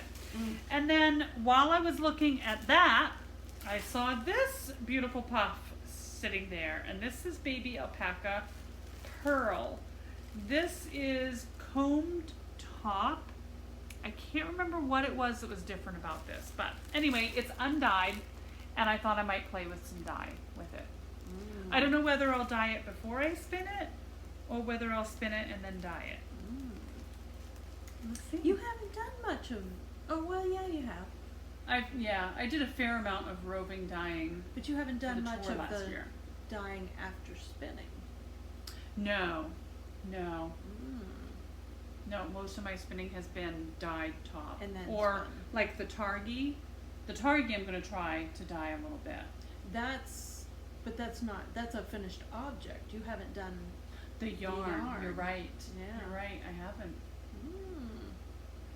S1: And then while I was looking at that, I saw this beautiful puff sitting there, and this is baby alpaca pearl. This is combed top. I can't remember what it was that was different about this, but anyway, it's undyed, and I thought I might play with some dye with it. I don't know whether I'll dye it before I spin it, or whether I'll spin it and then dye it. Let's see.
S3: You haven't done much of. Oh well, yeah, you have.
S1: I did a fair amount of roving dyeing.
S3: But you haven't
S1: for
S3: done
S1: the
S3: much
S1: tour
S3: of
S1: last
S3: the
S1: year.
S3: dyeing after spinning.
S1: No.
S3: Mm.
S1: No, most of my spinning has been dyed top.
S3: And then
S1: or
S3: spun.
S1: like the targi. The targi I'm going to try to dye a little bit.
S3: But that's a finished object. You haven't done
S1: The yarn. You're right.
S3: Yeah.
S1: You're right. I haven't.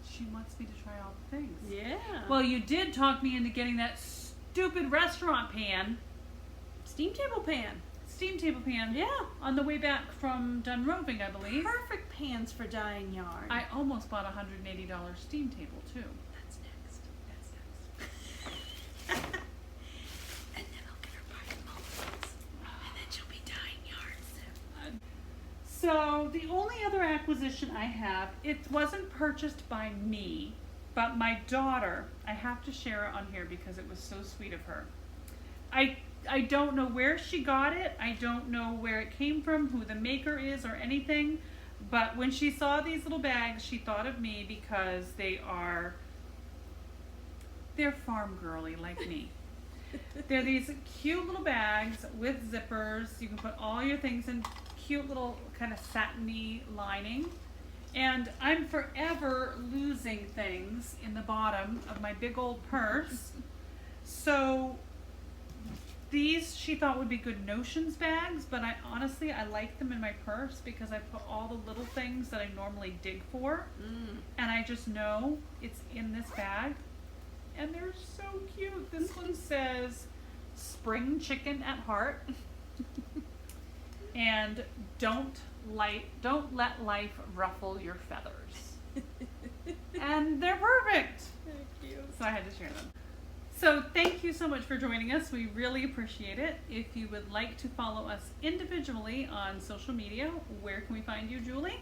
S1: She wants me to try all the things.
S3: Yeah.
S1: Well, you did talk me into getting that stupid restaurant pan.
S3: Steam table pan.
S1: Steam table pan.
S3: Yeah.
S1: On the way back from done roving, I believe.
S3: Perfect pans for dyeing yarn.
S1: I almost bought a $180 steam table too.
S3: That's next. And then I'll get her party multiples. And then she'll be dyeing yarn soon.
S1: So the only other acquisition I have, it wasn't purchased by me, but my daughter. I have to share it on here because it was so sweet of her. I don't know where she got it. I don't know where it came from, who the maker is or anything. But when she saw these little bags, she thought of me because they're farm girly like me. They're these cute little bags with zippers. You can put all your things in, cute little kind of satiny lining. And I'm forever losing things in the bottom of my big old purse. So these she thought would be good notions bags, but I honestly like them in my purse because I put all the little things that I normally dig for. And I just know it's in this bag. And they're so cute. This one says spring chicken at heart. And don't let life ruffle your feathers. And they're perfect.
S3: Thank you.
S1: So I had to share them. So thank you so much for joining us. We really appreciate it. If you would like to follow us individually on social media, where can we find you, Julie?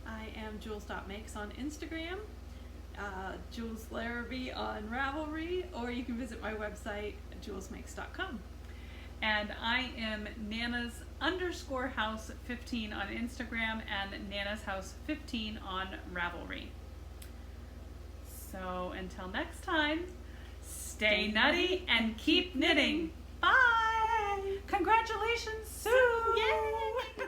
S3: I am Julz.Makes on Instagram, Julz Larrabee on Ravelry, or you can visit my website, julzmakes.com.
S1: And I am Nanas_house15 on Instagram and nanashouse15 on Ravelry. So until next time, stay nutty and keep knitting. Bye! Congratulations, Sue!
S3: Yay!